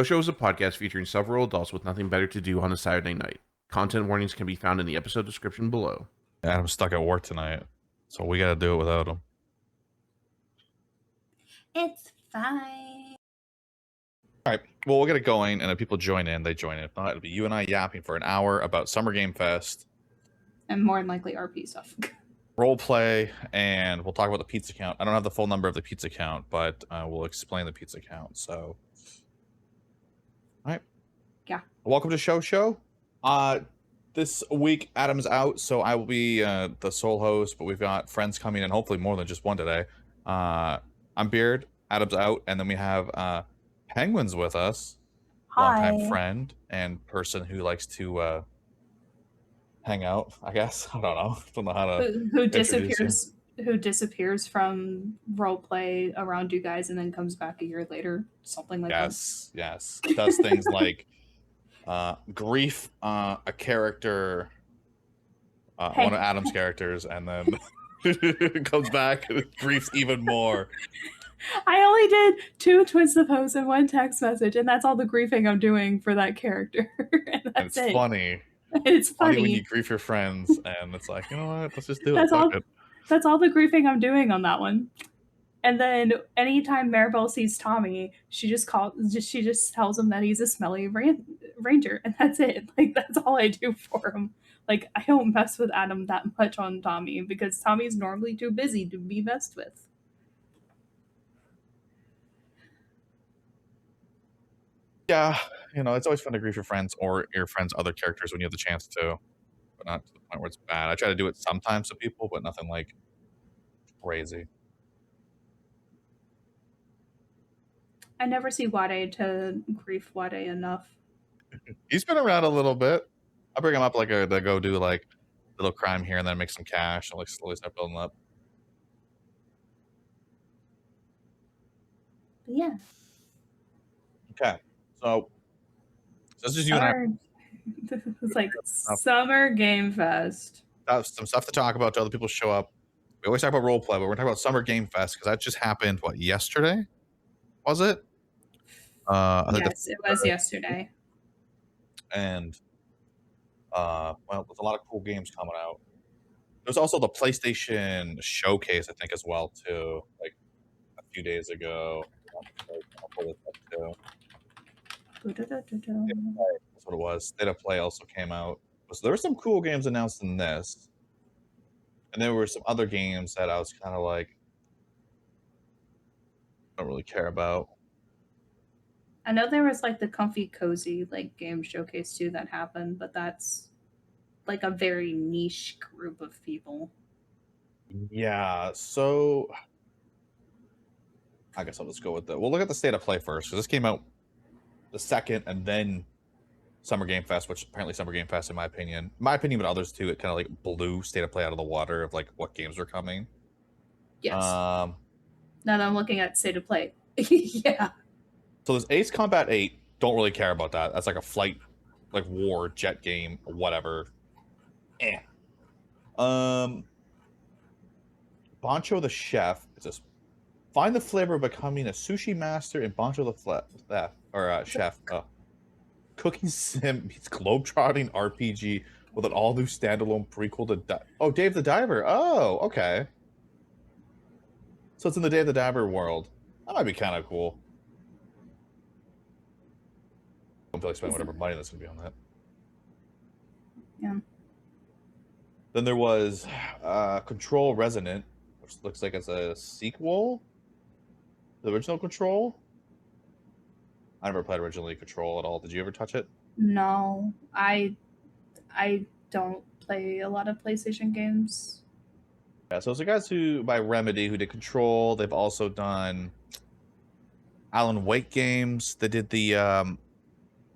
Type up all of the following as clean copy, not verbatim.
Show is a podcast featuring several adults with nothing better to do on a Saturday night. Content warnings can be found in the episode description below. Adam's stuck at work tonight, so we gotta do it without him. It's fine. All right, well, we'll get it going, and if people join in, they join in. If not, it'll be you and I yapping for an hour about Summer Game Fest, And more than likely RP stuff. role play, and we'll talk about the pizza count. I don't have the full number of the pizza count, but we'll explain the pizza count. So, all right. Yeah. Welcome to Show. This week, Adam's out, so I will be the sole host, but we've got friends coming in, hopefully more than just one today. I'm Beard, Adam's out, and then we have Pengwen's with us. Hi. Longtime friend and person who likes to hang out, I guess. I don't know how to who disappears from roleplay around you guys and then comes back a year later, something like that. Yes. Does things like grief a character, one of Adam's characters, and then comes back and griefs even more. I only did 2 Twist the Post and 1 text message, and that's all the griefing I'm doing for that character. And that's it's it. funny. It's funny when you grief your friends, and it's like, you know what? Let's just do it. That's all the griefing I'm doing on that one. And then anytime Maribel sees Tommy, she just tells him that he's a smelly ranger, and that's it. Like, that's all I do for him. Like, I don't mess with Adam that much on Tommy because Tommy's normally too busy to be messed with. Yeah, it's always fun to grief your friends or your friends' other characters when you have the chance to, but not to the point where it's bad. I try to do it sometimes to people, but nothing like crazy. I never see Wade to grief Wade enough. He's been around a little bit. I bring him up like to go do like a little crime here and then make some cash and like slowly start building up. Yeah. Okay. So this is you and I. It's like Summer Game Fest. Some stuff to talk about. To other people show up. We always talk about role play, but we're talking about Summer Game Fest because that just happened. What, yesterday? Was it? Yes, it was yesterday. And well, there's a lot of cool games coming out. There's also the PlayStation Showcase, I think, as well too. Like a few days ago. I'll pull this up too. That's what it was. State of Play also came out. So there were some cool games announced in this. And there were some other games that I was kind of like, don't really care about. I know there was like the Comfy Cozy like game showcase too that happened, but that's like a very niche group of people. Yeah, so I guess I'll just go with we'll look at the State of Play first, because this came out the second, and then Summer Game Fest, which apparently Summer Game Fest, in my opinion, but others too, it kind of like blew State of Play out of the water of like what games are coming. Yes. Now that I'm looking at State of Play. Yeah. So there's Ace Combat 8. Don't really care about that. That's like a flight, like war jet game or whatever. Bancho the Chef. It's just find the flavor of becoming a sushi master in Bancho the Chef. Cooking sim meets globetrotting RPG with an all-new standalone prequel to Dave the Diver. Oh, okay. So it's in the Dave the Diver world. That might be kind of cool. I don't feel like spending whatever money that's going to be on that. Yeah. Then there was Control Resonant, which looks like it's a sequel to the original Control. I never played originally Control at all. Did you ever touch it? No, I don't play a lot of PlayStation games. Yeah, so it's the guys by Remedy who did Control. They've also done Alan Wake games. They did the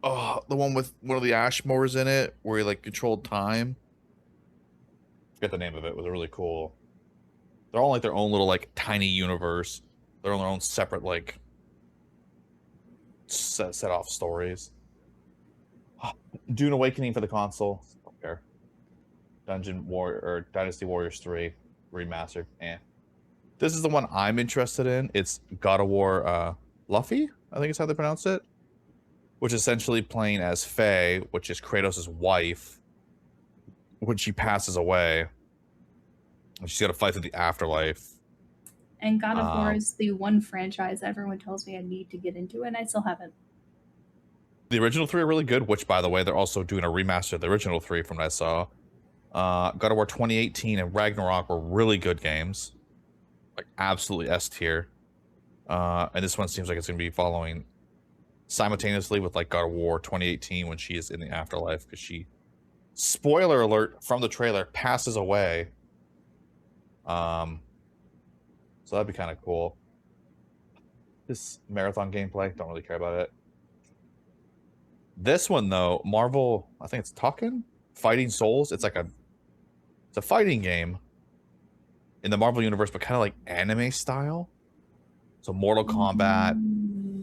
one with one of the Ashmores in it, where he like controlled time. I forget the name of it. It was really cool. They're all like their own little like tiny universe. They're on their own separate like set off stories. Dune Awakening for the console. Don't care. Dynasty Warriors 3 remastered. This is the one I'm interested in. It's God of War Luffy, I think is how they pronounce it. which is essentially playing as Faye, which is Kratos' wife, when she passes away. And she's got to fight through the afterlife. And God of War is the one franchise everyone tells me I need to get into, and I still haven't. The original 3 are really good, which, by the way, they're also doing a remaster of the original 3 from what I saw. God of War 2018 and Ragnarok were really good games. Like, absolutely S tier. And this one seems like it's going to be following simultaneously with, like, God of War 2018 when she is in the afterlife, because she, spoiler alert from the trailer, passes away. So that'd be kind of cool. This marathon gameplay, don't really care about it. This one though, Marvel, I think it's Tekken? Fighting Souls. It's a fighting game in the Marvel universe, but kind of like anime style. So Mortal Kombat,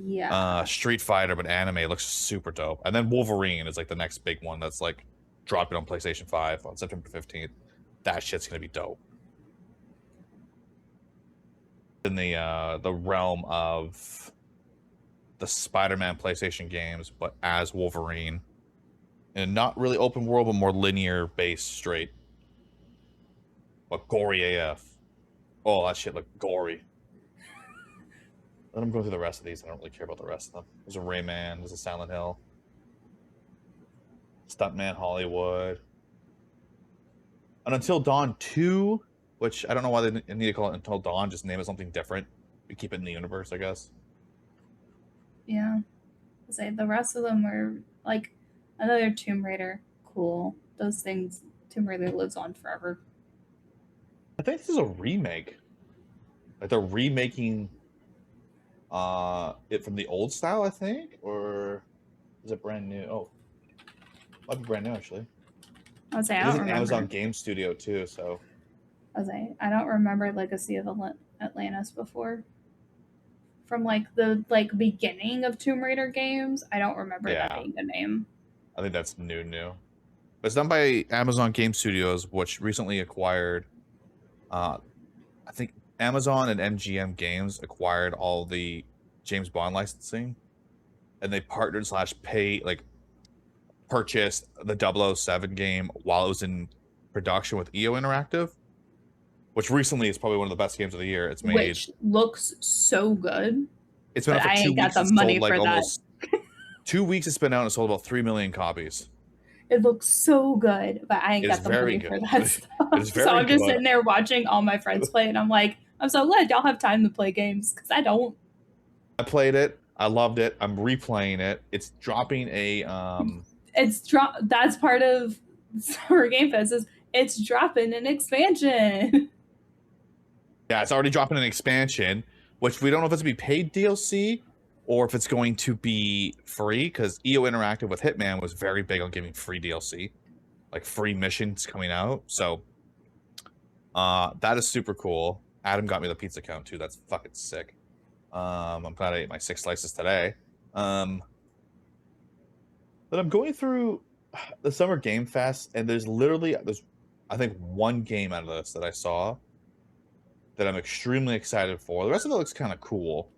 Yeah. Street Fighter, but anime. It looks super dope. And then Wolverine is like the next big one that's like dropping on PlayStation 5 on September 15th. That shit's gonna be dope. In the realm of the Spider-Man PlayStation games, but as Wolverine. And not really open world, but more linear based straight. But gory AF. Oh, that shit looked gory. Let them go through the rest of these. I don't really care about the rest of them. There's a Rayman, there's a Silent Hill. Stuntman Hollywood. And Until Dawn 2, which I don't know why they need to call it Until Dawn, just name it something different. We keep it in the universe, I guess. Yeah. I say the rest of them were like another Tomb Raider. Cool. Those things, Tomb Raider lives on forever. I think this is a remake. Like they're remaking it from the old style, I think, or is it brand new? Oh, might be brand new actually. I would say I It don't is an remember. Amazon Game Studio too, so I would say I don't remember Legacy of Atlantis before. From like the beginning of Tomb Raider games, I don't remember that Yeah. being the name. I think that's new. But it's done by Amazon Game Studios, which recently acquired. I think Amazon and MGM Games acquired all the James Bond licensing, and they partnered / pay purchased the 007 game while it was in production with EO Interactive, which recently is probably one of the best games of the year. It's made. Which looks so good. It's been But out for I 2 ain't got weeks. the It's money sold like for that. almost 2 weeks. It's been out and sold about 3 million copies. It looks so good, but I ain't It got is the very money for good. that stuff. It is So very I'm just good. sitting there watching all my friends play, and I'm like, I'm so glad y'all have time to play games because I don't. I played it. I loved it. I'm replaying it. It's dropping a That's part of Summer Game Fest is it's dropping an expansion. yeah, it's already dropping an expansion, which we don't know if it's gonna be paid DLC or if it's going to be free, because EO Interactive with Hitman was very big on giving free DLC, like free missions coming out. So that is super cool. Adam got me the pizza count too. That's fucking sick. I'm glad I ate my 6 slices today. But I'm going through the Summer Game Fest, and there's I think one game out of this that I saw that I'm extremely excited for. The rest of it looks kind of cool.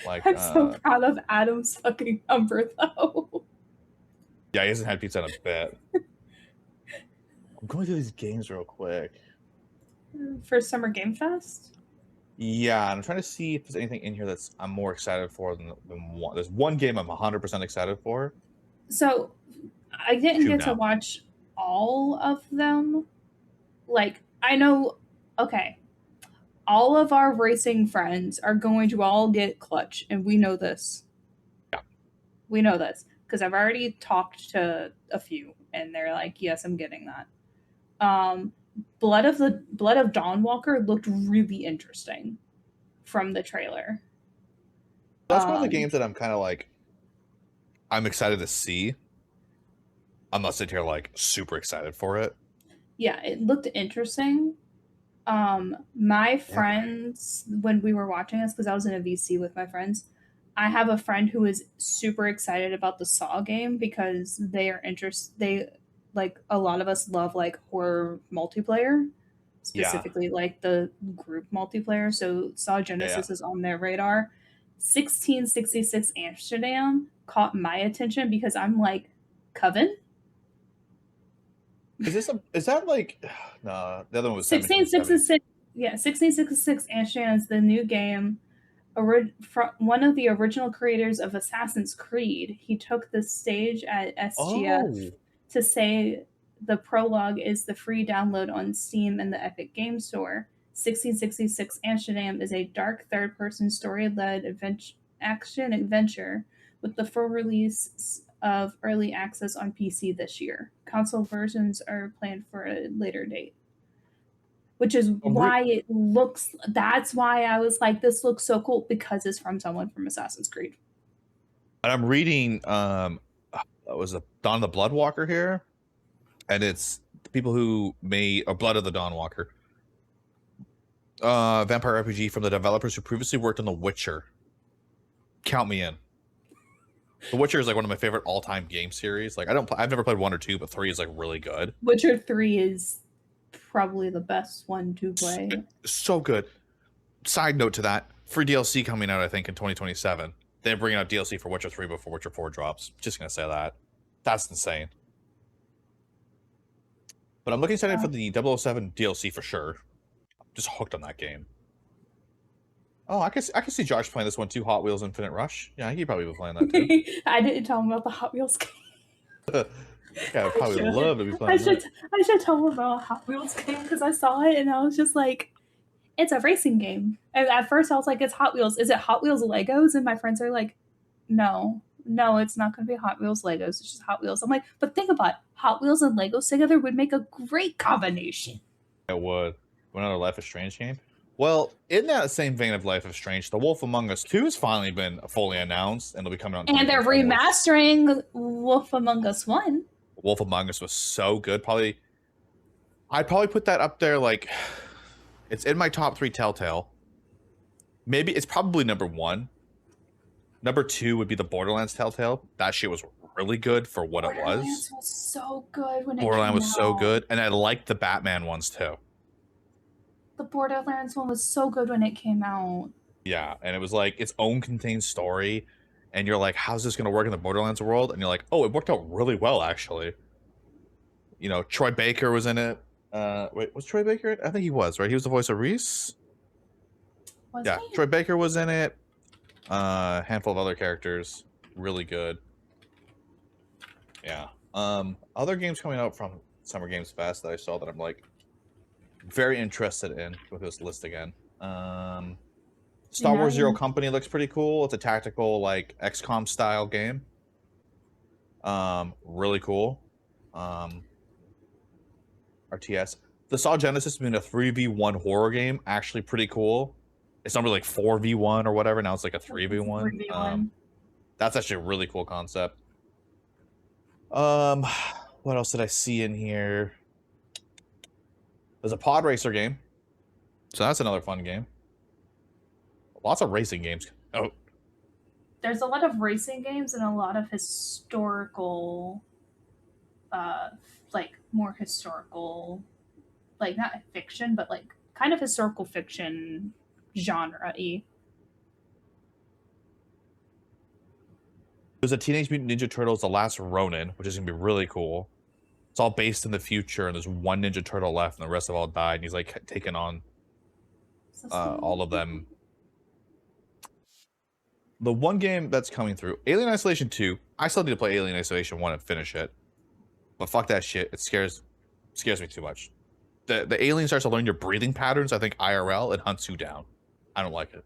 Like I'm so proud of Adam's fucking number though. yeah, he hasn't had pizza in a bit. I'm going through these games real quick. For Summer Game Fest? Yeah, and I'm trying to see if there's anything in here that's I'm more excited for than one. There's one game I'm 100% excited for. So I didn't Two get to now. watch all of them. Like, I know, okay, all of our racing friends are going to all get clutch, and we know this. Yeah. We know this because I've already talked to a few, and they're like, "Yes, I'm getting that." Blood of Dawnwalker looked really interesting from the trailer. That's one of the games that I'm kind of like, I'm excited to see. I'm not sitting here like super excited for it. Yeah, it looked interesting. My friends, when we were watching this, because I was in a VC with my friends, I have a friend who is super excited about the Saw game because they are they like a lot of us love like horror multiplayer, specifically like the group multiplayer. So Saw Genesis is on their radar. 1666 Amsterdam caught my attention because I'm like, Coven? Is that like no, the other one was 1666. Yeah, 1666 Amsterdam is the new game. One of the original creators of Assassin's Creed. He took the stage at SGF Oh, to say the prologue is the free download on Steam and the Epic Game Store. 1666 Amsterdam is a dark third-person story-led action adventure with the full release of early access on PC this year. Console versions are planned for a later date. Which is why it looks. That's why I was like, this looks so cool because it's from someone from Assassin's Creed. and I'm reading that was a Dawn of the Bloodwalker here, and it's the people who made Blood of the Dawnwalker, vampire RPG from the developers who previously worked on The Witcher. Count me in. The Witcher is like one of my favorite all-time game series. Like I've never played 1 or 2, but 3 is like really good. Witcher 3 is probably the best one to play. So good. Side note to that, free DLC coming out I think in 2027. They're bringing out DLC for Witcher 3 before Witcher 4 drops. Just gonna say that. That's insane. But I'm looking excited for the 007 DLC for sure. I'm just hooked on that game. Oh, I can see Josh playing this one too. Hot Wheels Infinite Rush. Yeah, he'd probably be playing that too. I didn't tell him about the Hot Wheels game. Yeah, I'd probably love to be playing that. I should tell him about a Hot Wheels game because I saw it and I was just like, it's a racing game. And at first I was like, it's Hot Wheels. Is it Hot Wheels Legos? And my friends are like, no, it's not going to be Hot Wheels Legos. It's just Hot Wheels. I'm like, but think about it. Hot Wheels and Legos together would make a great combination. It would. Another Life is Strange game. Well, in that same vein of Life is Strange, The Wolf Among Us 2 has finally been fully announced, and it'll be coming out. And they're remastering Wolf Among Us 1. Wolf Among Us was so good. I'd probably put that up there. Like, it's in my top 3 Telltale. Maybe it's probably number 1. Number 2 would be the Borderlands Telltale. That shit was really good for what it was. Borderlands was so good when it Borderlands came was so out. good, and I liked the Batman ones too. The Borderlands one was so good when it came out. Yeah, and it was like its own contained story, and you're like, how's this going to work in the Borderlands world? And you're like, oh, it worked out really well, actually. You know, Troy Baker was in it. Wait, was Troy Baker in it? I think he was, right? He was the voice of Reese. Was he? Troy Baker was in it. A handful of other characters. Really good. Yeah. Other games coming out from Summer Games Fest that I saw that I'm like very interested in with this list again. Star Wars Zero Company looks pretty cool. It's a tactical like XCOM style game. Really cool. RTS. The Saw Genesis being a 3v1 horror game, actually pretty cool. It's not really like 4v1 or whatever. Now it's like a 3v1. That's actually a really cool concept. What else did I see in here? There's a pod racer game. So that's another fun game. Lots of racing games. Oh. There's a lot of racing games and a lot of historical, like more historical, like not fiction, but like kind of historical fiction genre-y. There's a Teenage Mutant Ninja Turtles: The Last Ronin, which is gonna be really cool. It's all based in the future, and there's one Ninja Turtle left, and the rest have all died. And he's like taking on all of them. The one game that's coming through, Alien Isolation 2. I still need to play Alien Isolation 1 and finish it. But fuck that shit. It scares me too much. The alien starts to learn your breathing patterns, I think IRL, it hunts you down. I don't like it.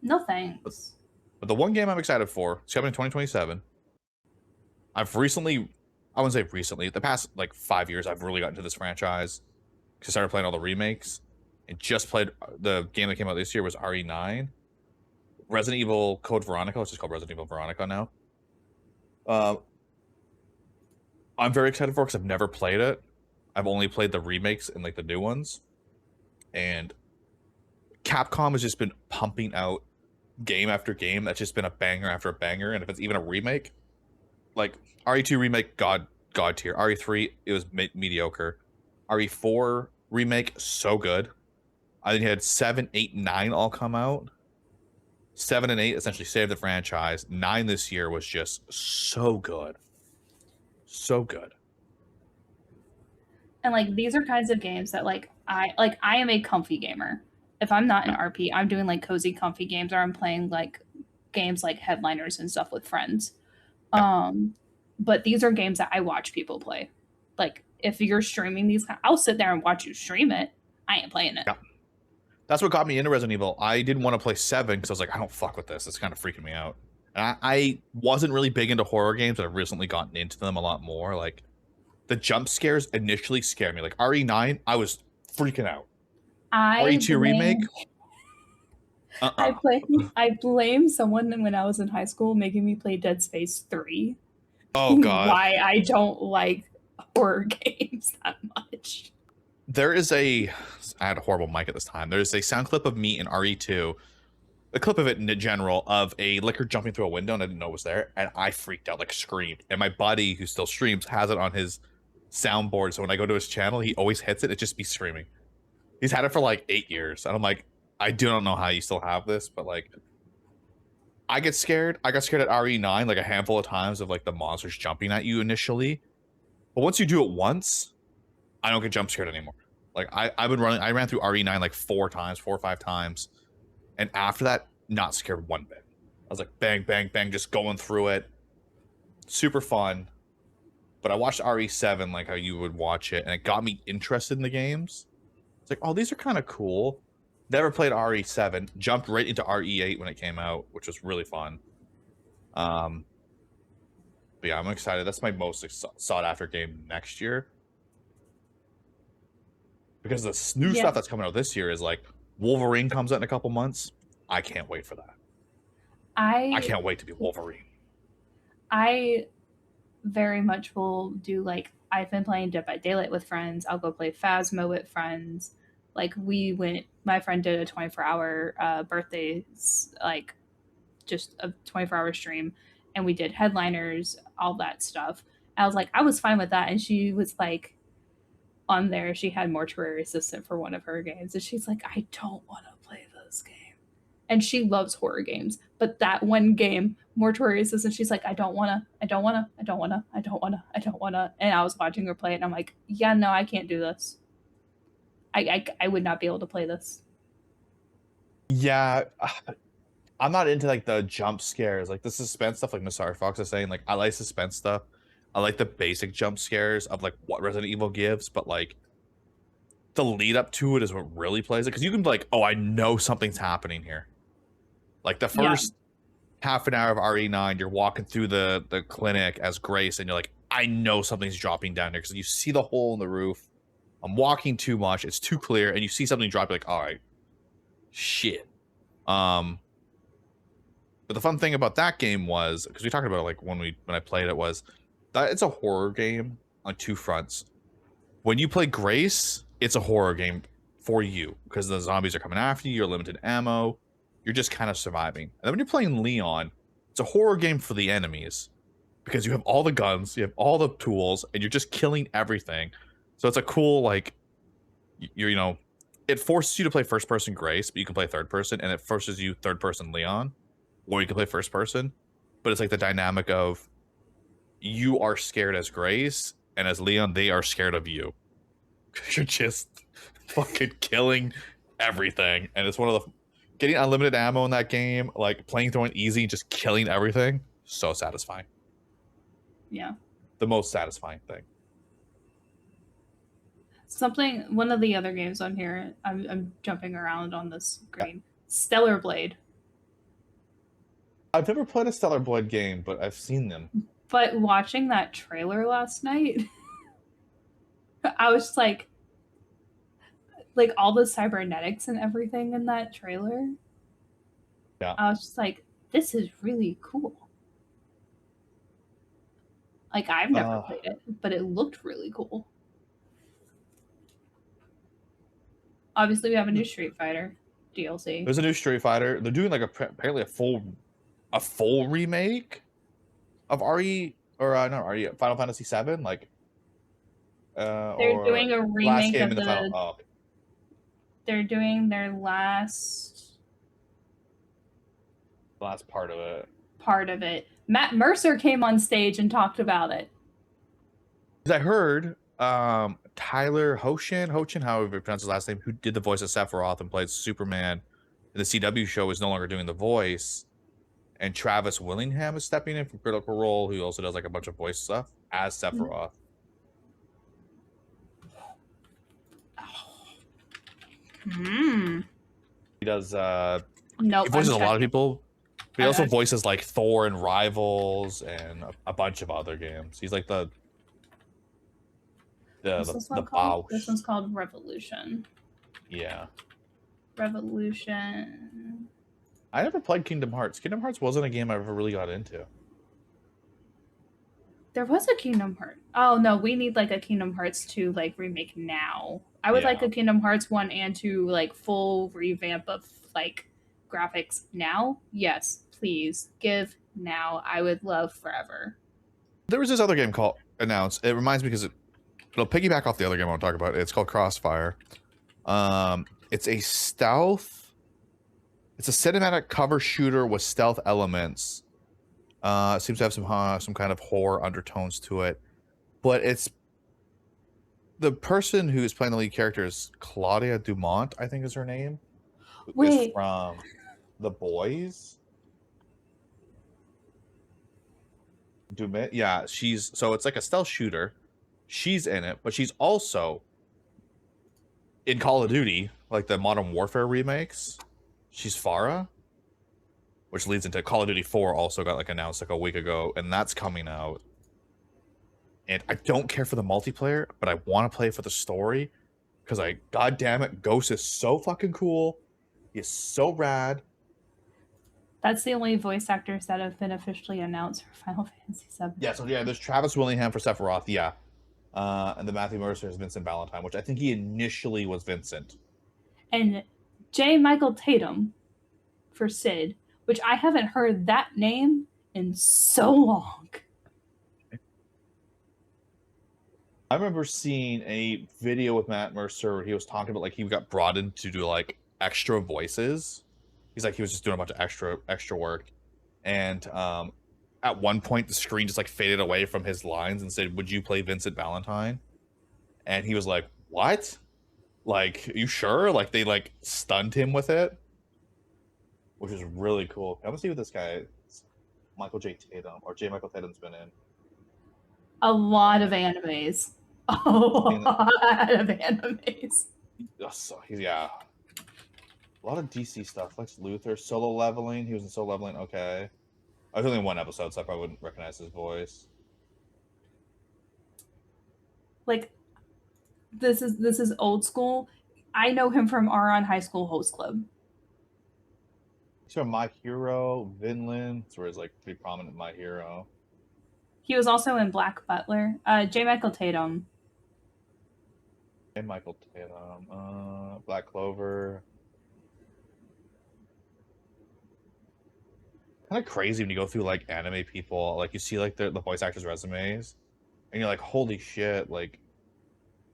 No thanks. But the one game I'm excited for, it's coming in 2027. I've recently, I wouldn't say recently, the past like 5 years, I've really gotten into this franchise. Because I started playing all the remakes. And just played, the game that came out this year was RE9. Resident Evil Code Veronica, which is called Resident Evil Veronica now. I'm very excited for it because I've never played it. I've only played the remakes and like the new ones. And Capcom has just been pumping out game after game that's just been a banger after a banger. And if it's even a remake, like RE2 remake, god tier. RE3, it was mediocre. RE4 remake, so good. I think you had 7, 8, 9 all come out. 7 and 8 essentially saved the franchise. 9 this year was just so good. So good. And like these are kinds of games that I am a comfy gamer. If I'm not in RP, I'm doing like cozy comfy games, or I'm playing like games like Headliners and stuff with friends. Yeah. But these are games that I watch people play. Like if you're streaming these, I'll sit there and watch you stream it. I ain't playing it. Yeah. That's what got me into Resident Evil. I didn't want to play 7 because I was like, I don't fuck with this. It's kind of freaking me out. And I wasn't really big into horror games, but I've recently gotten into them a lot more. Like, the jump scares initially scared me. Like, RE9, I was freaking out. RE2 remake? I blame someone when I was in high school making me play Dead Space 3. Oh, God. Why I don't like horror games that much. There is I had a horrible mic at this time. There's a sound clip of me in RE2, a clip of it in general, of a licker jumping through a window, and I didn't know it was there, and I freaked out, like screamed. And my buddy, who still streams, has it on his soundboard, so when I go to his channel, he always hits it, it just be screaming. He's had it for like 8 years, and I'm like, I do not know how you still have this, but like, I get scared. I got scared at RE9 like a handful of times of like the monsters jumping at you initially, but once you do it once, I don't get jump scared anymore. Like I ran through RE9 like 4 or 5 times, and after that, not scared one bit. I was like bang, bang, bang, just going through it. Super fun. But I watched RE7 like how you would watch it, and it got me interested in the games. It's like, oh, these are kind of cool. Never played RE7. Jumped right into RE8 when it came out, which was really fun. But yeah, I'm excited. That's my most sought after game next year. Because the new stuff that's coming out this year is like Wolverine comes out in a couple months. I can't wait for that. I can't wait to be Wolverine. I very much will do like I've been playing Dead by Daylight with friends. I'll go play Phasmo with friends. Like my friend did a 24-hour birthday, like just a 24-hour stream, and we did Headliners, all that stuff. I was like, I was fine with that, and she was like, on there, she had Mortuary Assistant for one of her games, and she's like, I don't want to play this game. And she loves horror games, but that one game, Mortuary Assistant, she's like, I don't wanna. And I was watching her play it, and I'm like, yeah, no, I can't do this. I would not be able to play this. Yeah, I'm not into like the jump scares, like the suspense stuff. Like Mr. Fox is saying, like I like suspense stuff. I like the basic jump scares of like what Resident Evil gives, but like the lead up to it is what really plays it. Because you can be like, oh, I know something's happening here. Like the first half an hour of RE9, you're walking through the clinic as Grace, and you're like, I know something's dropping down there because you see the hole in the roof. I'm walking too much; it's too clear, and you see something drop. You're like, all right, shit. But the fun thing about that game was, because we talked about it like when I played it, was that it's a horror game on 2 fronts. When you play Grace, it's a horror game for you because the zombies are coming after you. You're limited ammo. You're just kind of surviving. And then when you're playing Leon, it's a horror game for the enemies because you have all the guns, you have all the tools, and you're just killing everything. So it's a cool, like, you know, it forces you to play first person Grace, but you can play third person, and it forces you third person Leon, or you can play first person. But it's like the dynamic of you are scared as Grace, and as Leon, they are scared of you. You're just fucking killing everything, and it's one of the getting unlimited ammo in that game, like playing through it easy, just killing everything, so satisfying. Yeah, the most satisfying thing. One of the other games on here, I'm jumping around on this screen. Stellar Blade. I've never played a Stellar Blade game, but I've seen them. But watching that trailer last night, I was just like all the cybernetics and everything in that trailer. Yeah. I was just like, this is really cool. Like, I've never played it, but it looked really cool. Obviously, we have a new Street Fighter DLC. There's a new Street Fighter. They're doing like apparently a full remake of RE or not RE, Final Fantasy VII. Like, they're doing a remake of the. Final. Oh. They're doing their last. The last part of it. Matt Mercer came on stage and talked about it. Because I heard Tyler Hoechlin, however you pronounce his last name, who did the voice of Sephiroth and played Superman in the CW show, is no longer doing the voice. And Travis Willingham is stepping in from Critical Role, who also does like a bunch of voice stuff as Sephiroth. Hmm. He does Nope. he voices a lot of people. But he also I- voices like Thor and Rivals and a bunch of other games. He's like the What's this one called? This one's called Revolution. Yeah. Revolution. I never played Kingdom Hearts. Kingdom Hearts wasn't a game I ever really got into. There was a Kingdom Hearts. Oh no, we need like a Kingdom Hearts 2 like remake now. I would like a Kingdom Hearts 1 and 2 like full revamp of like graphics now. Yes, please give now. I would love forever. There was this other game called announced. It reminds me because it'll piggyback off the other game I want to talk about. It's called Crossfire. It's a stealth. It's a cinematic cover shooter with stealth elements. It seems to have some kind of horror undertones to it, but it's the person who's playing the lead character is Claudia Dumont, I think is her name. Wait. Is from The Boys. Dumont, yeah, so it's like a stealth shooter. She's in it, but she's also in Call of Duty, like the Modern Warfare remakes. She's Farah, which leads into Call of Duty 4 also got like announced like a week ago, and that's coming out. And I don't care for the multiplayer, but I want to play for the story because god damn it, Ghost is so fucking cool. He is so rad. That's the only voice actors that have been officially announced for Final Fantasy VII. Yeah, so yeah, there's Travis Willingham for Sephiroth, yeah. And the Matthew Mercer is Vincent Valentine, which I think he initially was Vincent. And J. Michael Tatum for Sid, which I haven't heard that name in so long. I remember seeing a video with Matt Mercer where he was talking about like he got brought in to do like extra voices. He's like he was just doing a bunch of extra work. And at one point the screen just like faded away from his lines and said, "Would you play Vincent Valentine?" And he was like, "What? Like, are you sure?" Like they like stunned him with it, which is really cool. I'm gonna see what this guy, Michael J. Tatum, or J. Michael Tatum's been in. A lot of animes. A lot of animes. So yeah, a lot of DC stuff. Lex Luthor, Solo Leveling. He was in Solo Leveling. Okay, I was only in one episode, so I probably wouldn't recognize his voice. Like, this is old school. I know him from Aron High School Host Club. He's from My Hero, Vinland. That's where he's like pretty prominent in My Hero. He was also in Black Butler. J. Michael Tatum. And Michael Tatum. Black Clover. Kind of crazy when you go through like anime people, like you see like the voice actors' resumes, and you're like, holy shit! Like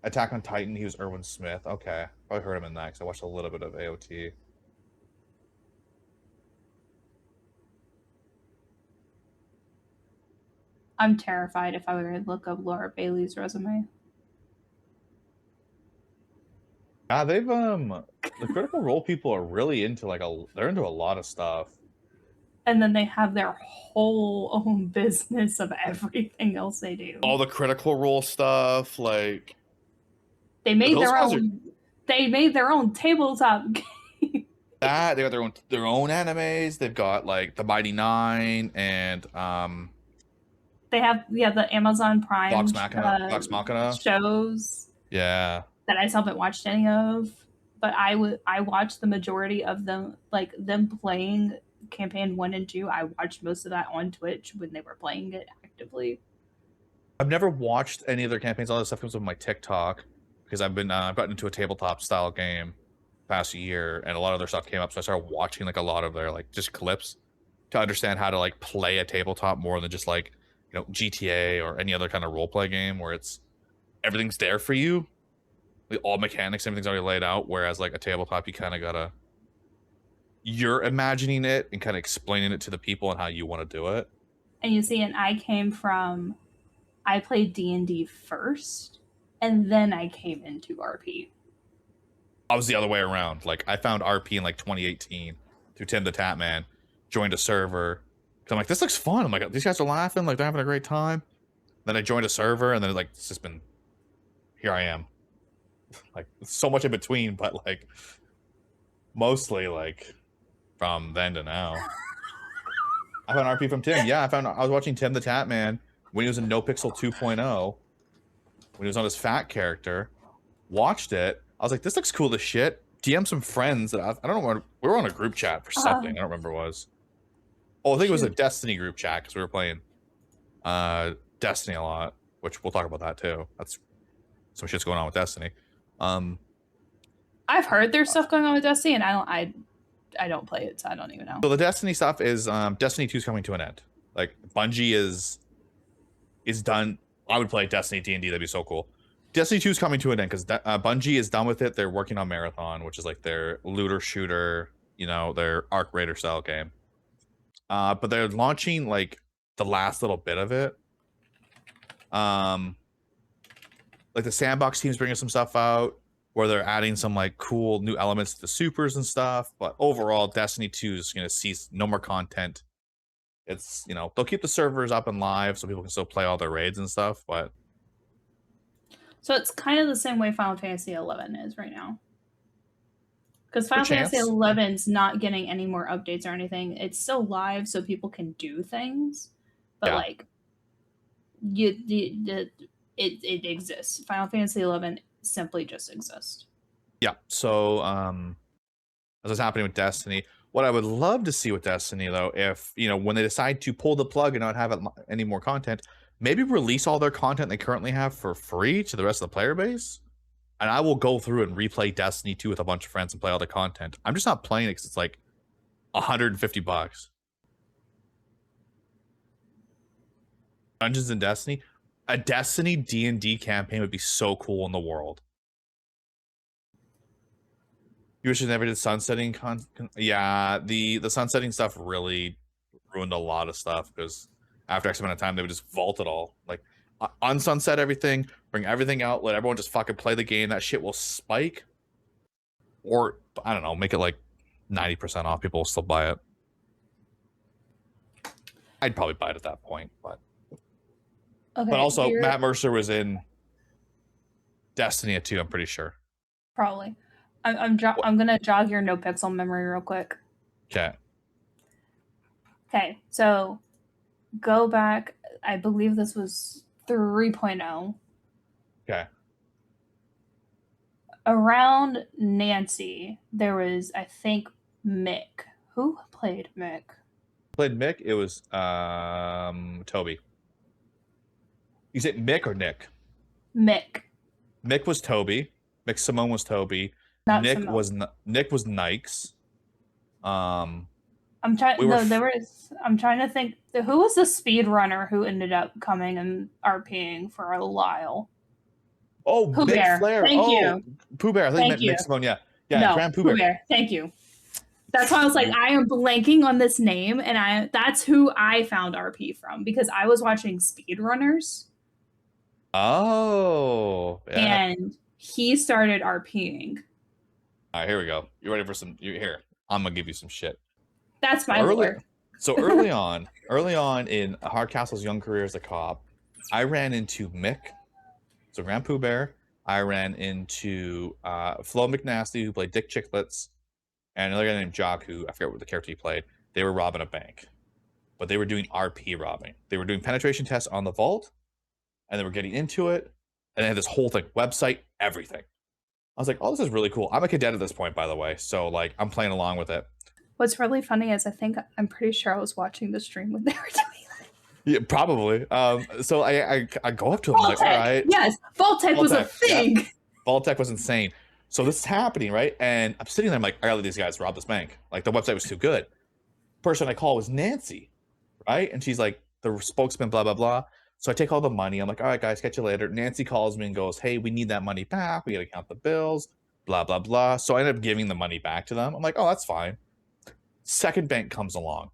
Attack on Titan, he was Erwin Smith. Okay, probably heard him in that because I watched a little bit of AOT. I'm terrified if I were to look up Laura Bailey's resume. Yeah, they've the Critical Role people are really into they're into a lot of stuff. And then they have their whole own business of everything else they do. All the Critical Role stuff, like they made their own. They made their own tabletop game. That they got their own animes. They've got like the Mighty Nine and They have the Amazon Prime Vox Machina shows. Yeah. That I still haven't watched any of, but I watched the majority of them, like them playing campaign 1 and 2. I watched most of that on Twitch when they were playing it actively. I've never watched any of their campaigns. All this stuff comes from my TikTok because I've gotten into a tabletop style game past year, and a lot of their stuff came up, so I started watching like a lot of their like just clips to understand how to like play a tabletop more than just like GTA or any other kind of role play game where it's everything's there for you. All mechanics, everything's already laid out, whereas like a tabletop you kind of gotta you're imagining it and kind of explaining it to the people and how you want to do it. And you see, and I played D&D first, and then I came into RP. I was the other way around. Like, I found RP in like 2018 through Tim the Tap Man, joined a server. Cause I'm like, this looks fun. I'm like, these guys are laughing, like they're having a great time. Then I joined a server, and then like it's just been, here I am. Like, so much in between, but like mostly like from then to now. I found RP from Tim. Yeah, I was watching Tim the Tap Man when he was in No Pixel 2.0, when he was on his fat character. Watched it. I was like, this looks cool as shit. DM some friends that I don't know. We were on a group chat for something. I don't remember what it was. Oh, I think it was a Destiny group chat because we were playing Destiny a lot, which we'll talk about that too. That's some shit's going on with Destiny. I've heard there's stuff going on with Destiny, and I don't play it, so I don't even know. So the Destiny stuff is Destiny 2 is coming to an end. Like, Bungie is done. I would play Destiny D&D. That'd be so cool. Destiny 2 is coming to an end because Bungie is done with it. They're working on Marathon, which is like their looter shooter, their Arc Raider style game. But they're launching like the last little bit of it. Like the sandbox team's bringing some stuff out where they're adding some like cool new elements to the supers and stuff. But overall, Destiny 2 is going to cease, no more content. It's, they'll keep the servers up and live so people can still play all their raids and stuff. But so it's kind of the same way Final Fantasy 11 is right now. Because Final Fantasy 11's not getting any more updates or anything. It's still live so people can do things. But like, it exists. Final Fantasy 11 simply just exists. Yeah. So as is happening with Destiny, what I would love to see with Destiny though, if when they decide to pull the plug and not have any more content, maybe release all their content they currently have for free to the rest of the player base. And I will go through and replay Destiny 2 with a bunch of friends and play all the content. I'm just not playing it because it's like $150. Dungeons and Destiny, a Destiny D&D campaign would be so cool in the world. You wish you never did sunsetting yeah, the sunsetting stuff really ruined a lot of stuff because after X amount of time they would just vault it all. Like, unsunset everything, bring everything out, let everyone just fucking play the game. That shit will spike. Or, I don't know, make it like 90% off. People will still buy it. I'd probably buy it at that point, but... Okay, but also, Matt Mercer was in Destiny 2, I'm pretty sure. Probably. I'm gonna jog your No Pixel memory real quick. Okay. Okay, so go back. I believe this was 3.0. Okay. Around Nancy, there was, I think, Mick. Who played Mick? Played Mick? It was Toby. You said Mick or Nick? Mick. Mick was Toby. Mick Simone was Toby. Not Nick Simone. was Nikes. I'm trying. I'm trying to think. Who was the speedrunner who ended up coming and RPing for a while? Oh, Pooh Mick Bear. Flair. Thank you. Pooh Bear. I think Thank you meant Mick Simone. Yeah. No, Grand Pooh Bear. Thank you. That's why I was like, I am blanking on this name, and that's who I found RP from because I was watching speedrunners. Oh. Yeah. And he started RPing. All right, here we go. You ready for some? Here, I'm gonna give you some shit. That's my lore. So early on in Hardcastle's young career as a cop, I ran into Mick, so Grand Pooh Bear. I ran into Flo McNasty, who played Dick Chicklets, and another guy named Jock, who I forget what the character he played. They were robbing a bank, but they were doing RP robbing. They were doing penetration tests on the vault, and they were getting into it, and they had this whole thing, website, everything. I was like, oh, this is really cool. I'm a cadet at this point, by the way, so like I'm playing along with it. What's really funny is I'm pretty sure I was watching the stream when they were doing that. Yeah, probably. So I go up to him like, all right. Yes, Vault-Tec was a thing. Yeah. Vault-Tec was insane. So this is happening, right? And I'm sitting there, I'm like, I gotta let these guys rob this bank. Like, the website was too good. Person I call was Nancy, right? And she's like, the spokesman, blah, blah, blah. So I take all the money. I'm like, all right, guys, catch you later. Nancy calls me and goes, hey, we need that money back. We got to count the bills, blah, blah, blah. So I ended up giving the money back to them. I'm like, oh, that's fine. Second bank comes along.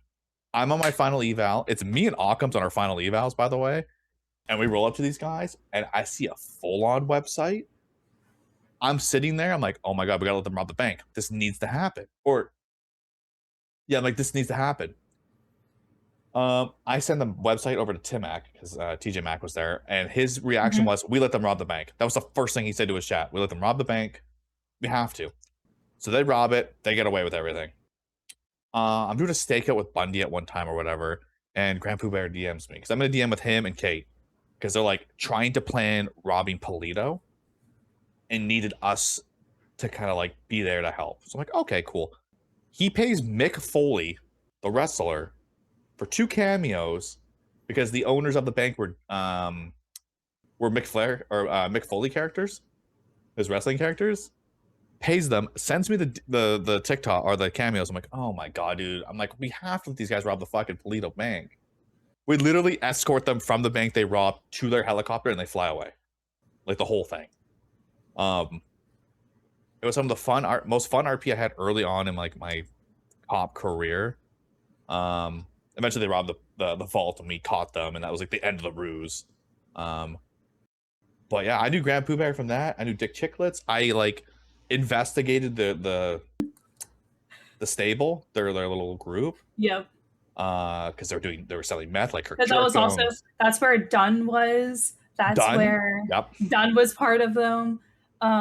I'm on my final eval. It's me and Occam's on our final evals, by the way. And we roll up to these guys, and I see a full-on website. I'm sitting there. I'm like, oh my God, we gotta let them rob the bank. This needs to happen. Or, yeah, I'm like, this needs to happen. I send the website over to Timac because TJ Mac was there, and his reaction was, "We let them rob the bank." That was the first thing he said to his chat. We let them rob the bank. We have to. So they rob it. They get away with everything. I'm doing a stakeout with Bundy at one time or whatever, and Grand Pooh Bear DMs me because I'm in a DM with him and Kate because they're like trying to plan robbing Polito and needed us to kind of like be there to help. So I'm like, okay, cool. He pays Mick Foley, the wrestler, for 2 cameos because the owners of the bank were Mick Flair or Mick Foley characters, his wrestling characters. Pays them, sends me the TikTok or the cameos. I'm like, oh my God, dude. I'm like, we have to let these guys rob the fucking Polito bank. We literally escort them from the bank they robbed to their helicopter and they fly away. Like the whole thing. It was some of the most fun RP I had early on in like my cop career. Eventually they robbed the vault and we caught them, and that was like the end of the ruse. But yeah, I knew Grand Pooh Bear from that. I knew Dick Chicklets. I like investigated the stable, their little group. Yep. Because they were selling meth, like her. Because that was also, that's where Dunn was. That's Dunn? where Yep. Dunn was part of them.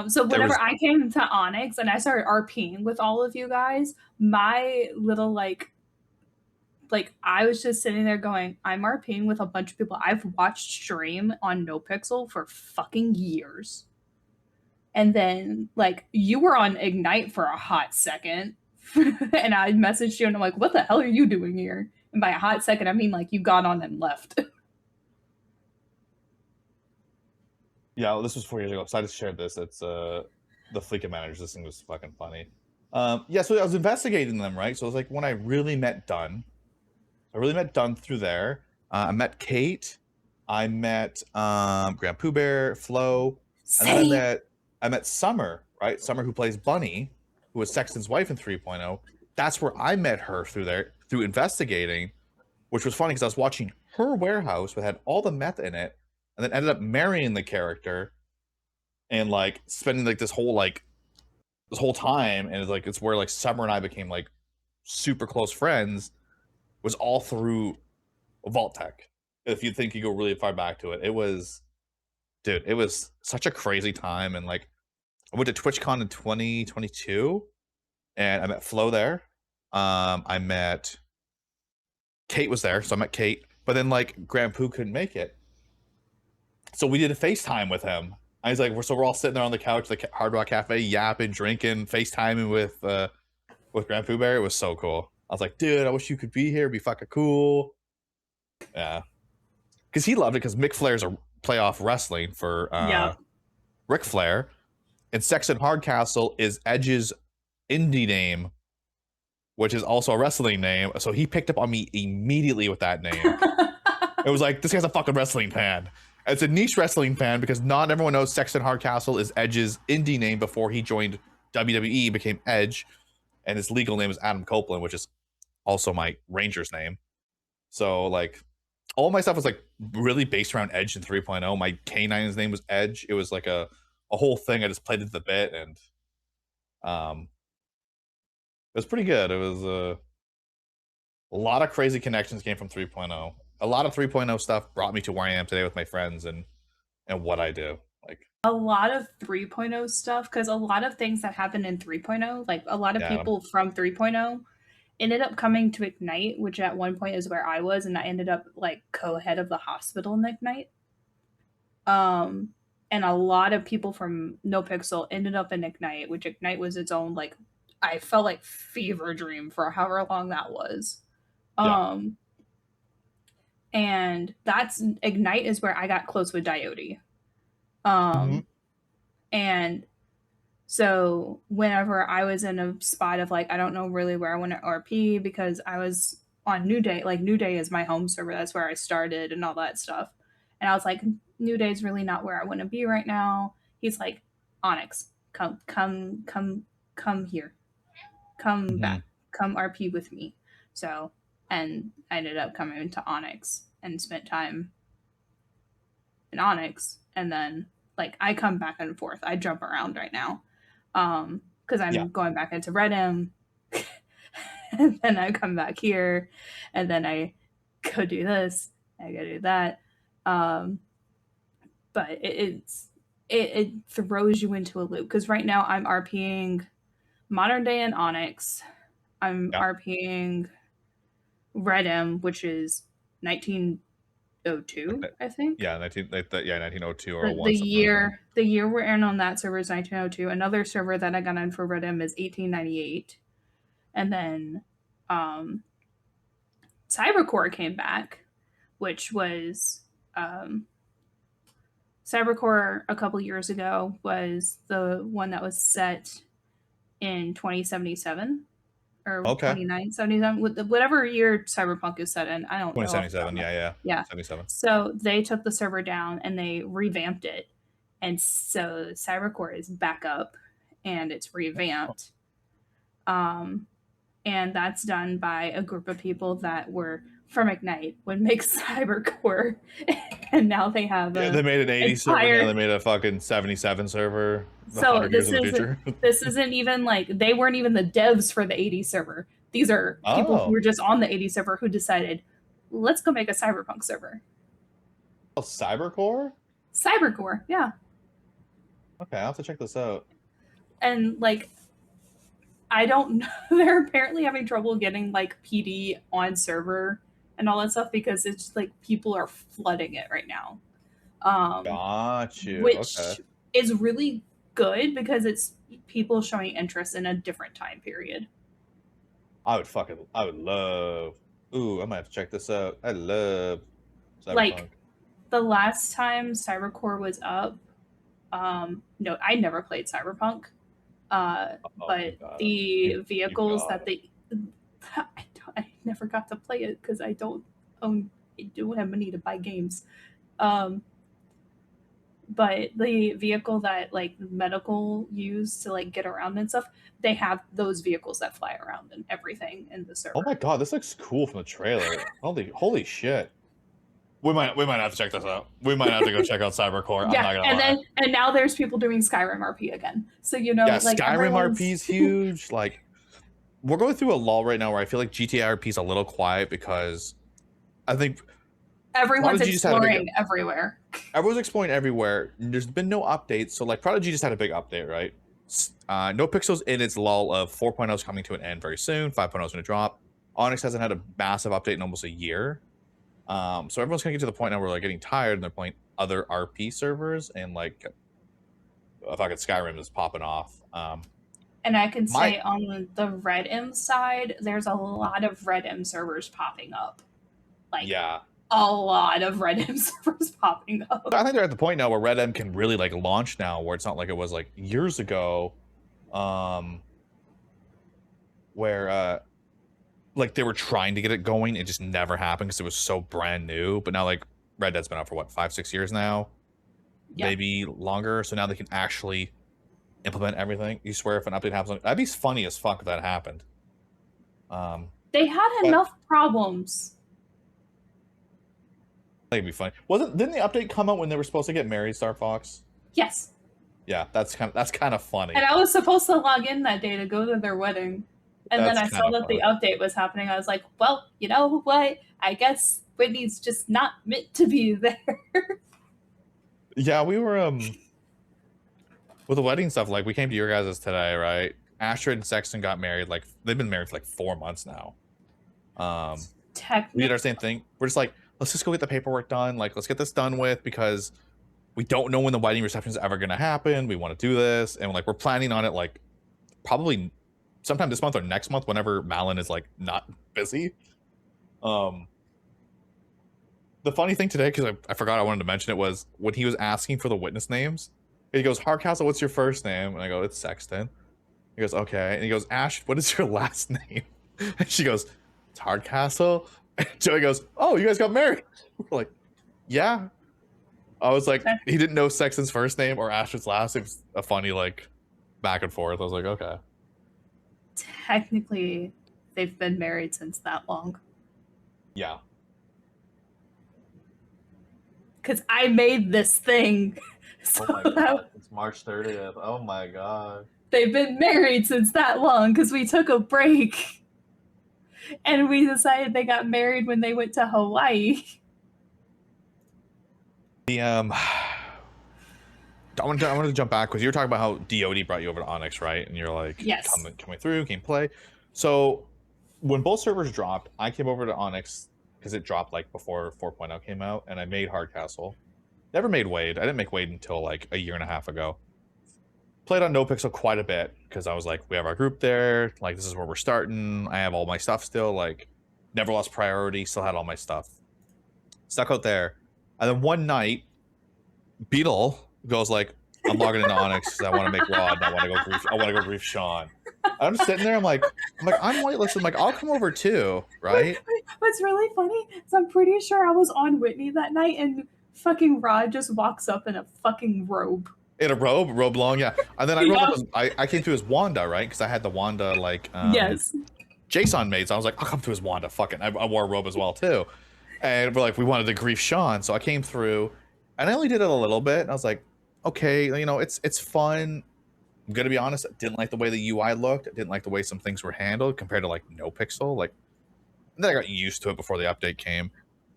So whenever I came to Onyx and I started RPing with all of you guys, my little like I was just sitting there going, I'm RPing with a bunch of people I've watched stream on NoPixel for fucking years. And then like you were on Ignite for a hot second. And I messaged you and I'm like, what the hell are you doing here? And by a hot second, I mean like you got on and left. Yeah, well, this was 4 years ago, so I just shared this. It's the Fleeca managers. This thing was fucking funny. Yeah, so I was investigating them, right? So it was like when I really met Dunn. I really met Dunn through there. I met Kate. I met Grand Pooh Bear, Flo, and then I met Summer, right? Summer, who plays Bunny, who was Sexton's wife in 3.0. That's where I met her through investigating, which was funny because I was watching her warehouse, which had all the meth in it, and then ended up marrying the character, and like spending like this whole time, and it's where like Summer and I became like super close friends. Was all through Vault Tech. If you think you go really far back to it, it was such a crazy time. And like I went to TwitchCon in 2022 and I met Flo there. I met Kate was there, so I met Kate, but then like Grand Pooh couldn't make it, so we did a FaceTime with him. I was like, we're all sitting there on the couch, the Hard Rock Cafe, yapping, drinking, FaceTiming with Grand Pooh Bear. It was so cool. I was like, dude, I wish you could be here. It'd be fucking cool. Yeah. Because he loved it because Mick Flair's a playoff wrestling for Ric Flair. And Sexton Hardcastle is Edge's indie name, which is also a wrestling name. So he picked up on me immediately with that name. It was like, this guy's a fucking wrestling fan. It's a niche wrestling fan because not everyone knows Sexton Hardcastle is Edge's indie name before he joined WWE, became Edge. And his legal name is Adam Copeland, which is also my Rangers name. So like all my stuff was like really based around Edge in 3.0. My K9's name was Edge. It was like a whole thing. I just played it the bit, and it was pretty good. It was a lot of crazy connections came from 3.0. A lot of 3.0 stuff brought me to where I am today with my friends and what I do. Like a lot of 3.0 stuff, because a lot of things that happened in 3.0, like a lot of people from 3.0 ended up coming to Ignite, which at one point is where I was, and I ended up like co-head of the hospital in Ignite. And a lot of people from NoPixel ended up in Ignite, which Ignite was its own like I felt like fever dream for however long that was. And that's Ignite is where I got close with Diode. And so whenever I was in a spot of like, I don't know really where I want to RP because I was on New Day, like New Day is my home server. That's where I started and all that stuff. And I was like, New Day is really not where I want to be right now. He's like, Onyx, come here. Come back. come RP with me. So, and I ended up coming to Onyx and spent time in Onyx, and then like I come back and forth. I jump around right now, because I'm going back into Redem, and then I come back here, and then I go do this, I go do that. But it throws you into a loop because right now I'm RPing Modern Day and Onyx. I'm RPing Redem, which is 1902, I think. Yeah, 1902 or the year we're in on that server is 1902. Another server that I got in for Redem is 1898, and then Cybercore came back, which was Cybercore a couple years ago was the one that was set in 2077 or 2977, whatever year Cyberpunk is set in. I don't know. 2077, yeah. 77. So they took the server down and they revamped it. And so Cybercore is back up and it's revamped. And that's done by a group of people that were from Ignite would make Cybercore, and now they have they made an 80 server, now they made a fucking 77 server. So this isn't even like they weren't even the devs for the 80 server. These are people who were just on the 80 server who decided, let's go make a Cyberpunk server. Oh, Cybercore? Cybercore, yeah. Okay, I'll have to check this out. And like I don't know, they're apparently having trouble getting like PD on server and all that stuff because it's like people are flooding it right now. Got you. Which is really good because it's people showing interest in a different time period. I would love. Ooh, I might have to check this out. I love Cyberpunk. Like the last time Cybercore was up, no, I never played Cyberpunk. But the vehicles that I never got to play it because I don't have money to buy games. But the vehicle that like medical use to like get around and stuff, they have those vehicles that fly around and everything in the server. Oh my god, this looks cool from the trailer. Holy shit. We might have to check this out. We might have to go check out Cybercore. Yeah, I'm not gonna lie. And now there's people doing Skyrim RP again. So like Skyrim RP is huge. Like we're going through a lull right now where I feel like GTA RP is a little quiet because I think everyone's exploring everywhere. Everyone's exploring everywhere. There's been no updates, so like Prodigy just had a big update, right? No Pixels in its lull of 4.0 is coming to an end very soon. 5.0 is going to drop. Onyx hasn't had a massive update in almost a year. So everyone's gonna get to the point now where they're getting tired and they're playing other RP servers and like fucking Skyrim is popping off. And I can say on the Redem side, there's a lot of Redem servers popping up. Like a lot of Redem servers popping up. I think they're at the point now where Redem can really like launch now, where it's not like it was like years ago, where like they were trying to get it going, it just never happened because it was so brand new. But now like Red Dead's been out for what, 5-6 years now, maybe longer. So now they can actually implement everything. You swear if an update happens, that'd be funny as fuck if that happened. They had enough problems. That'd be funny. Didn't the update come out when they were supposed to get married, Star Fox? Yes. Yeah, that's kind of funny. And I was supposed to log in that day to go to their wedding. And then I saw that the update was happening. I was like, well, you know what? I guess Whitney's just not meant to be there. Yeah, we were with the wedding stuff, like we came to your guys' today, right? Astrid and Sexton got married, like they've been married for like 4 months now. We did our same thing. We're just like, let's just go get the paperwork done. Like, let's get this done with because we don't know when the wedding reception is ever gonna happen. We want to do this, and like we're planning on it like probably sometime this month or next month, whenever Malin is like not busy. The funny thing today, because I forgot I wanted to mention it, was when he was asking for the witness names, he goes, Hardcastle, what's your first name? And I go, it's Sexton. He goes, okay. And he goes, Ash, what is your last name? And she goes, it's Hardcastle. And Joey goes, oh, you guys got married. We're like, yeah. I was like, he didn't know Sexton's first name or Ash's last. It was a funny like back and forth. I was like, okay. Technically, they've been married since that long. Yeah. Because I made this thing. So Oh my god, it's March 30th. Oh my god. They've been married since that long because we took a break. And we decided they got married when they went to Hawaii. The I wanted to jump back because you were talking about how DOD brought you over to Onyx, right? And you're like, Yes. coming through, came play. So when both servers dropped, I came over to Onyx because it dropped like before 4.0 came out, and I made Hardcastle. Never made Wade. I didn't make Wade until like a year and a half ago. Played on NoPixel quite a bit because I was like, we have our group there. Like, this is where we're starting. I have all my stuff still. Like, never lost priority. Still had all my stuff. Stuck out there. And then one night, Beetle goes like, I'm logging into Onyx because I want to make Rod. And I want to go grief Sean. I'm sitting there. I'm like, I'm whitelisted. I'm like, I'll come over too, right? What's really funny is I'm pretty sure I was on Whitney that night and fucking Rod just walks up in a fucking robe. In a robe long, yeah. And then I rolled up. I came through as Wanda, right? Because I had the Wanda like yes. Jason made. So I was like, I'll come through as Wanda. Fuck it. I wore a robe as well too. And we're like, we wanted to grief Sean, so I came through, and I only did it a little bit. And I was like, okay, you know, it's fun. I'm gonna be honest. I didn't like the way the UI looked. I didn't like the way some things were handled compared to like NoPixel. Like, and then I got used to it before the update came.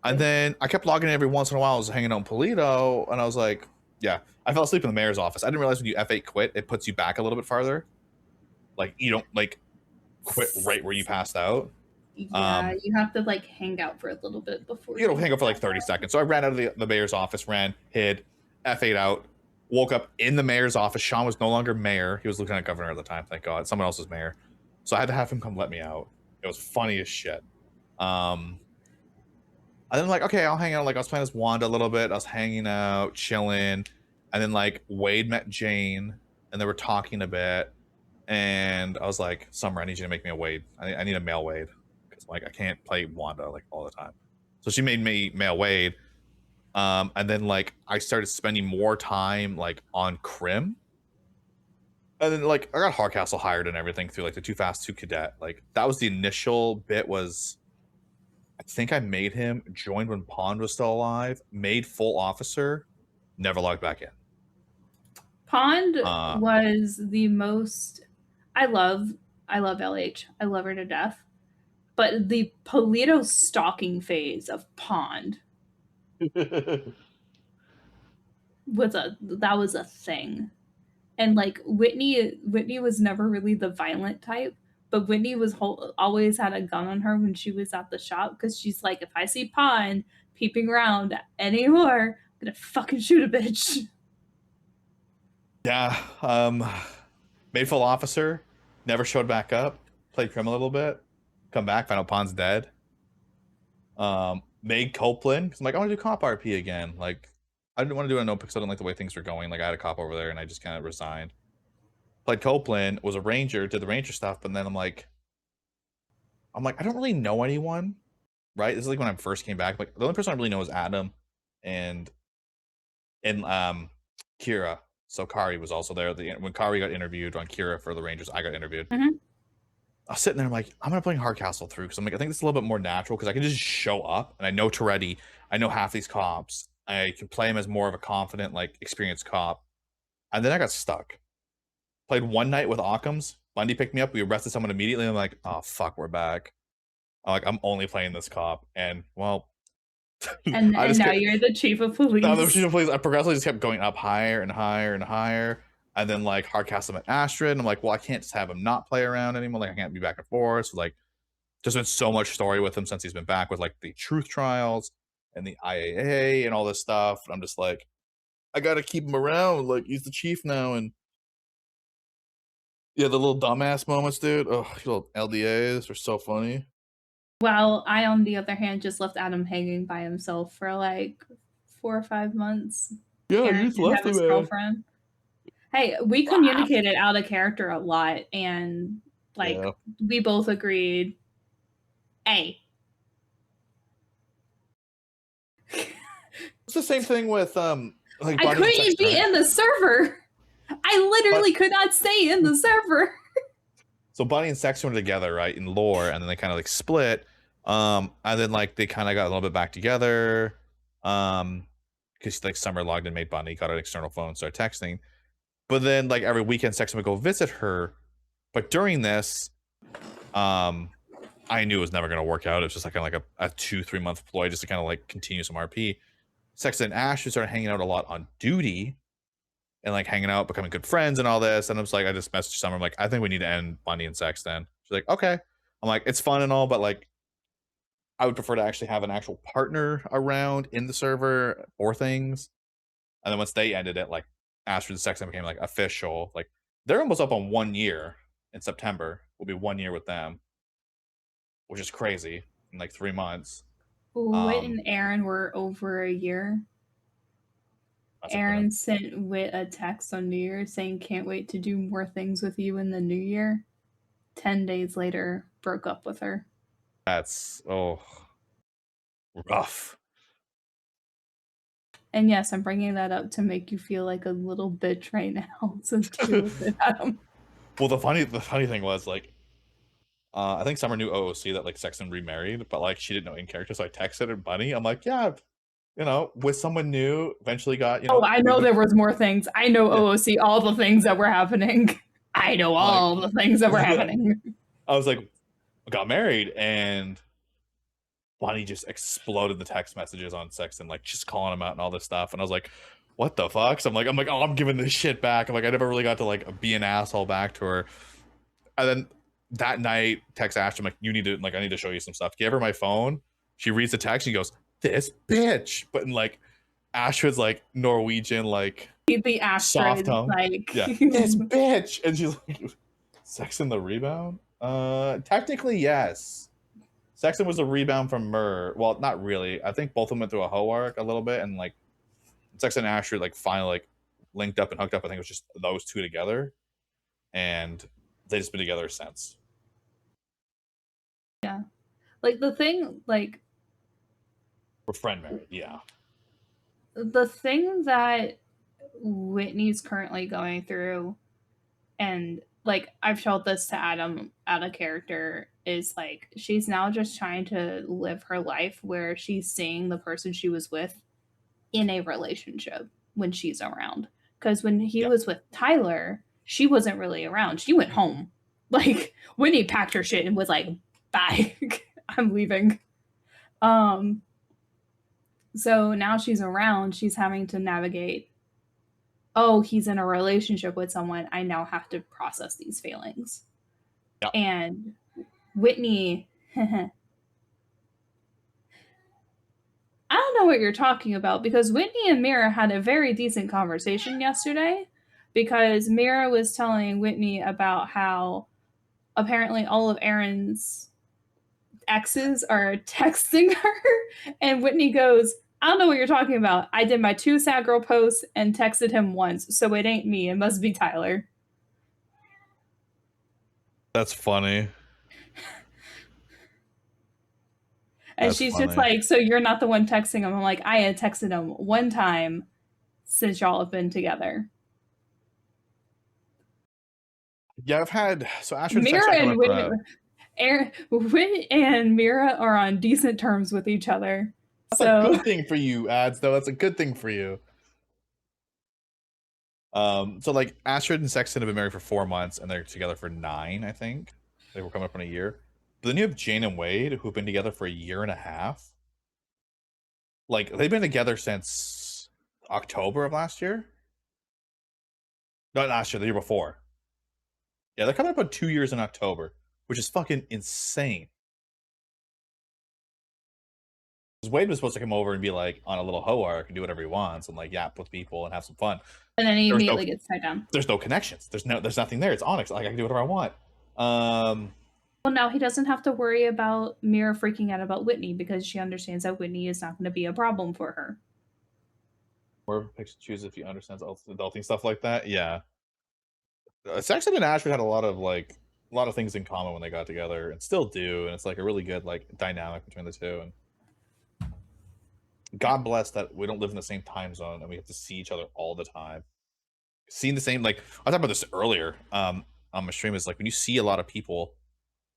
And then I kept logging in every once in a while. I was hanging out in Polito, and I was like, yeah, I fell asleep in the mayor's office. I didn't realize when you F8 quit, it puts you back a little bit farther. Like, you don't like quit right where you passed out. Yeah, you have to like hang out for a little bit before you hang out for like 30 seconds. So I ran out of the mayor's office, hid, F8 out, woke up in the mayor's office. Sean was no longer mayor. He was lieutenant governor at the time, thank God. Someone else was mayor. So I had to have him come let me out. It was funny as shit. And then like, okay, I'll hang out. Like, I was playing as Wanda a little bit. I was hanging out, chilling. And then like Wade met Jane and they were talking a bit. And I was like, Summer, I need you to make me a Wade. I need a male Wade. Because like I can't play Wanda like all the time. So she made me male Wade. And then like I started spending more time like on Crim. And then like I got Hardcastle hired and everything through like the Too Fast 2 Cadet. Like that was the initial bit. Was I think I made him, joined when Pond was still alive, made full officer, never logged back in. Pond was the most. I love LH. I love her to death. But the Polito stalking phase of Pond was a thing. And like Whitney was never really the violent type, but Whitney was always had a gun on her when she was at the shop because she's like, if I see Pond peeping around anymore, I'm gonna fucking shoot a bitch. Yeah, made full officer, never showed back up, played Crim a little bit, come back, find out Pond's dead. Made Copeland, because I'm like, I want to do cop RP again. Like, I didn't want to do a NoPixel. I didn't like the way things were going. Like, I had a cop over there, and I just kind of resigned. Played Copeland, was a ranger, did the ranger stuff, but then I'm like, I don't really know anyone, right? This is like when I first came back. Like, the only person I really know is Adam, and Kira. So Kari was also there. When Kari got interviewed on Kira for the Rangers, I got interviewed. Mm-hmm. I was sitting there, I'm like, I'm gonna play Hardcastle through because I'm like, I think this is a little bit more natural because I can just show up and I know Toretti, I know half these cops. I can play him as more of a confident, like experienced cop. And then I got stuck. Played one night with Occam's. Bundy picked me up. We arrested someone immediately. I'm like, oh fuck, we're back. I'm only playing this cop, and well. And now you're the chief of police. Now the chief of police. I progressively just kept going up higher and higher and higher. And then like Hardcastle met Astrid, and I'm like, well, I can't just have him not play around anymore. Like I can't be back and forth. So like, there's been so much story with him since he's been back with like the truth trials and the IAA and all this stuff. And I'm just like, I gotta keep him around. Like he's the chief now, and yeah, the little dumbass moments, dude. Oh, little LDAs are so funny. Well, I, on the other hand, just left Adam hanging by himself for like 4 or 5 months. Yeah, you just left his girlfriend. Hey, we communicated out of character a lot, and like we both agreed. Hey, it's the same thing with like I couldn't be in the server. I literally could not stay in the server. So Bunny and Sexton were together, right, in lore, and then they kind of like split. And then like they kind of got a little bit back together. Because like Summer logged in, made Bunny, got an external phone, started texting. But then like every weekend, Sexton would go visit her. But during this, I knew it was never gonna work out. It was just like kind of like a 2-3 month ploy just to kind of like continue some RP. Sexton and Ash started hanging out a lot on duty and like hanging out, becoming good friends and all this. And I was like, I just messaged Summer. I'm like, I think we need to end Bunny and Sexton. She's like, okay. I'm like, it's fun and all, but like, I would prefer to actually have an actual partner around in the server or things. And then once they ended it, like Astrid and Sexton became like official. Like they're almost up on 1 year in September. Will be 1 year with them, which is crazy in like 3 months. Wit and Aaron were over a year. Aaron sent Wit a text on New Year's saying, "Can't wait to do more things with you in the new year." 10 days later, broke up with her. That's rough. And yes, I'm bringing that up to make you feel like a little bitch right now. So deal with it, Adam. Well, the funny thing was like, I think Summer knew OOC that like Sexton remarried, but like she didn't know in character, so I texted her Bunny. I'm like, yeah, you know, with someone new, eventually got, you know. Oh, I know there was more things. I know OOC, all the things that were happening. I know all the things that were happening. I was like, got married, and Bunny just exploded the text messages on Sexton, like just calling him out and all this stuff. And I was like, what the fuck? So I'm like, oh, I'm giving this shit back. I'm like, I never really got to like be an asshole back to her. And then that night, text Ash, I'm like, you need to, like, I need to show you some stuff. Gave her my phone. She reads the text. She goes, this bitch. But in like Astrid's like Norwegian, like the Astrid, soft tone. like, yeah, this bitch. And she's like, Sexton the rebound? Technically, yes. Sexton was a rebound from Myrrh. Well, not really. I think both of them went through a hoe arc a little bit, and like Sexton and Astrid like finally like linked up and hooked up. I think it was just those two together, and they just been together since. Yeah, like the thing, like we're friend married. Yeah, the thing that Whitney's currently going through, and like I've told this to Adam out of character, is like she's now just trying to live her life where she's seeing the person she was with in a relationship when she's around. Because when he was with Tyler, she wasn't really around. She went home. Like Whitney packed her shit and was like, bye, I'm leaving. So now she's around, she's having to navigate, oh, he's in a relationship with someone, I now have to process these feelings. Yep. And Whitney, I don't know what you're talking about, because Whitney and Mira had a very decent conversation yesterday, because Mira was telling Whitney about how apparently all of Aaron's exes are texting her, and Whitney goes, I don't know what you're talking about. I did my 2 sad girl posts and texted him once, so it ain't me. It must be Tyler. That's funny. And she's funny. Just like, so you're not the one texting him. I'm like, I had texted him one time since y'all have been together. Yeah, I've had, so Astrid Mira and Whit and Mira are on decent terms with each other. That's a good thing for you, Ads, though. That's a good thing for you. So like Astrid and Sexton have been married for 4 months, and they're together for 9, I think. They were coming up on a year. But then you have Jane and Wade, who've been together for 1.5 years. Like, they've been together since October of last year. Not last year, the year before. Yeah, they're coming up on 2 years in October, which is fucking insane. Wade was supposed to come over and be like on a little hoe arc and do whatever he wants and like yap with people and have some fun. And then he immediately gets tied down. There's no connections. There's nothing there. It's Onyx. Like I can do whatever I want. Well, now he doesn't have to worry about Mira freaking out about Whitney because she understands that Whitney is not going to be a problem for her. Or picks and choose if he understands adulting stuff like that. Yeah. Sexton and Ashford had a lot of things in common when they got together and still do, and it's like a really good like dynamic between the two. And God bless that we don't live in the same time zone and we have to see each other all the time. Seeing the same, like I was talking about this earlier. on my stream is like when you see a lot of people,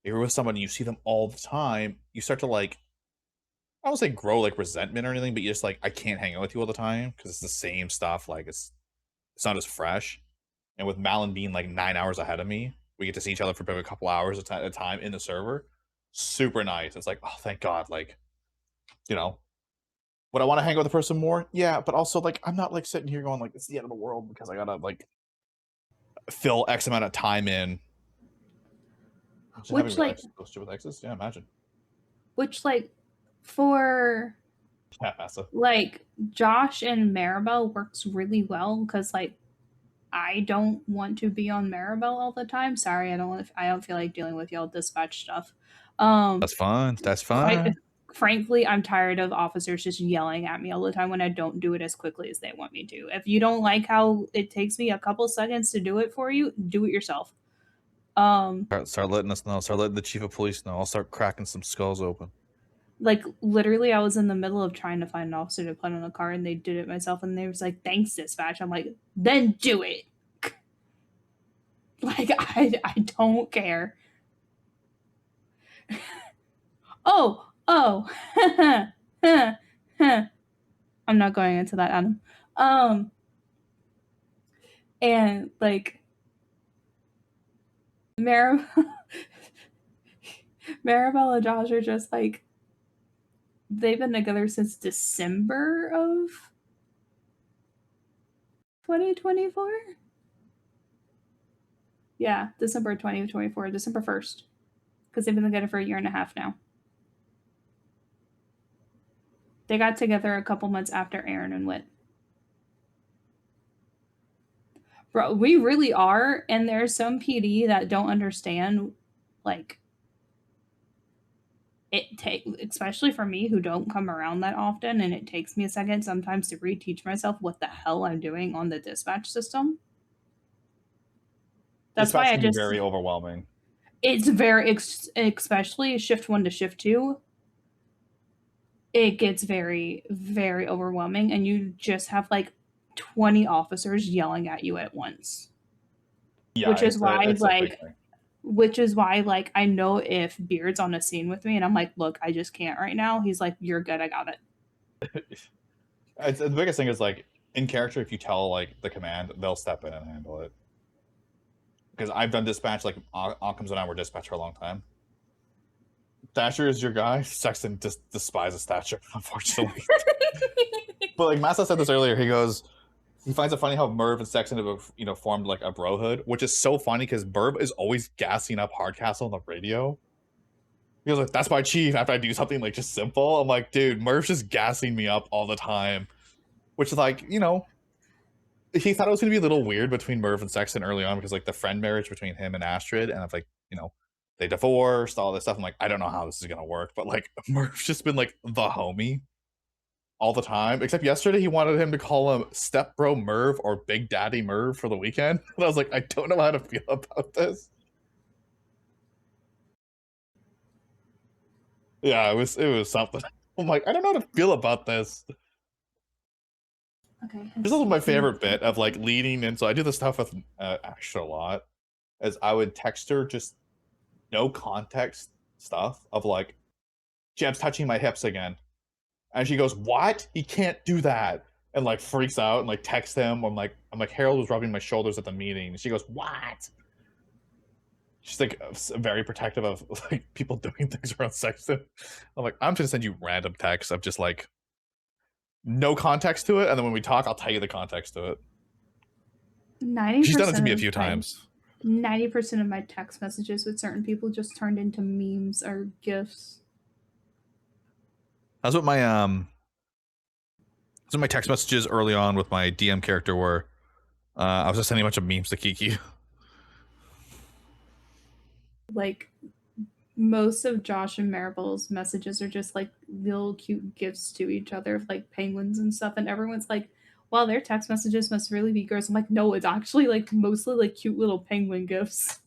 if you're with someone and you see them all the time, you start to like, I don't say grow like resentment or anything, but you just like, I can't hang out with you all the time because it's the same stuff. Like it's not as fresh. And with Malin being like 9 hours ahead of me, we get to see each other for about a couple hours at a time in the server. Super nice. It's like, oh, thank God. Like, you know, would I want to hang out with the person more? Yeah, but also like I'm not like sitting here going like it's the end of the world because I gotta like fill X amount of time in. Just having Which like relationship with exes, yeah, imagine. which like for Yeah, massive. like Josh and Maribel works really well because like I don't want to be on Maribel all the time. Sorry, I don't feel like dealing with y'all dispatch stuff. That's fun. That's I, fun. frankly, I'm tired of officers just yelling at me all the time when I don't do it as quickly as they want me to. If you don't like how it takes me a couple seconds to do it for you, do it yourself. Start letting us know. Start letting the chief of police know. I'll start cracking some skulls open. Like literally, I was in the middle of trying to find an officer to put on a car, and they did it myself, and they was like, "Thanks, dispatch." I'm like, "Then do it." Like I don't care. Oh. I'm not going into that, Adam. And like Maribel and Josh are just like they've been together since December of 2024. Yeah, December 2024, December 1st, because they've been together for a year and a half now. They got together a couple months after Aaron and Whit. Bro, we really are, and there's some PD that don't understand, like, it take especially for me who don't come around that often, and it takes me a second sometimes to reteach myself what the hell I'm doing on the dispatch system. That's Dispatch why I can be just very overwhelming. it's very especially shift 1 to shift 2. It gets very very overwhelming, and you just have like 20 officers yelling at you at once. Yeah, Which is why it's a big like thing. which is why like I know if Beard's on a scene with me and I'm like, look, I just can't right now, he's like, you're good, I got it. The biggest thing is like in character, if you tell like the command, they'll step in and handle it. Because I've done dispatch, like Occam's and I were dispatch for a long time. Thatcher is your guy. Sexton just despises Thatcher, unfortunately. But like Massa said this earlier, he finds it funny how Merv and Sexton have formed like a brohood, which is so funny because Merv is always gassing up Hardcastle on the radio. He goes like, "That's my chief." After I do something like just simple, I'm like, "Dude, Merv's just gassing me up all the time," which is like, he thought it was gonna be a little weird between Merv and Sexton early on because like the friend marriage between him and Astrid, and like they divorced, all this stuff. I'm like, I don't know how this is gonna work, but like Merv's just been like the homie all the time. Except yesterday he wanted him to call him Step Bro Merv or Big Daddy Merv for the weekend. And I was like, I don't know how to feel about this. Yeah, it was something. I'm like, I don't know how to feel about this. Okay. This is my favorite bit of like leading in. So I do this stuff with Ash a lot. As I would text her just no context stuff of like, Jeb's touching my hips again. And she goes, "What? He can't do that." And like freaks out and like texts him. I'm like, Harold was rubbing my shoulders at the meeting. And she goes, "What?" She's like very protective of like people doing things around Sexton. I'm like, I'm just gonna send you random texts of just like no context to it, and then when we talk, I'll tell you the context to it. 90% She's done it to me a few times. 90% of my text messages with certain people just turned into memes or gifs. That's what my text messages early on with my DM character were. I was just sending a bunch of memes to Kiki. Like most of Josh and Maribel's messages are just like little cute gifts to each other of like penguins and stuff, and everyone's like, wow, their text messages must really be gross. I'm like, no, it's actually like mostly like cute little penguin gifts.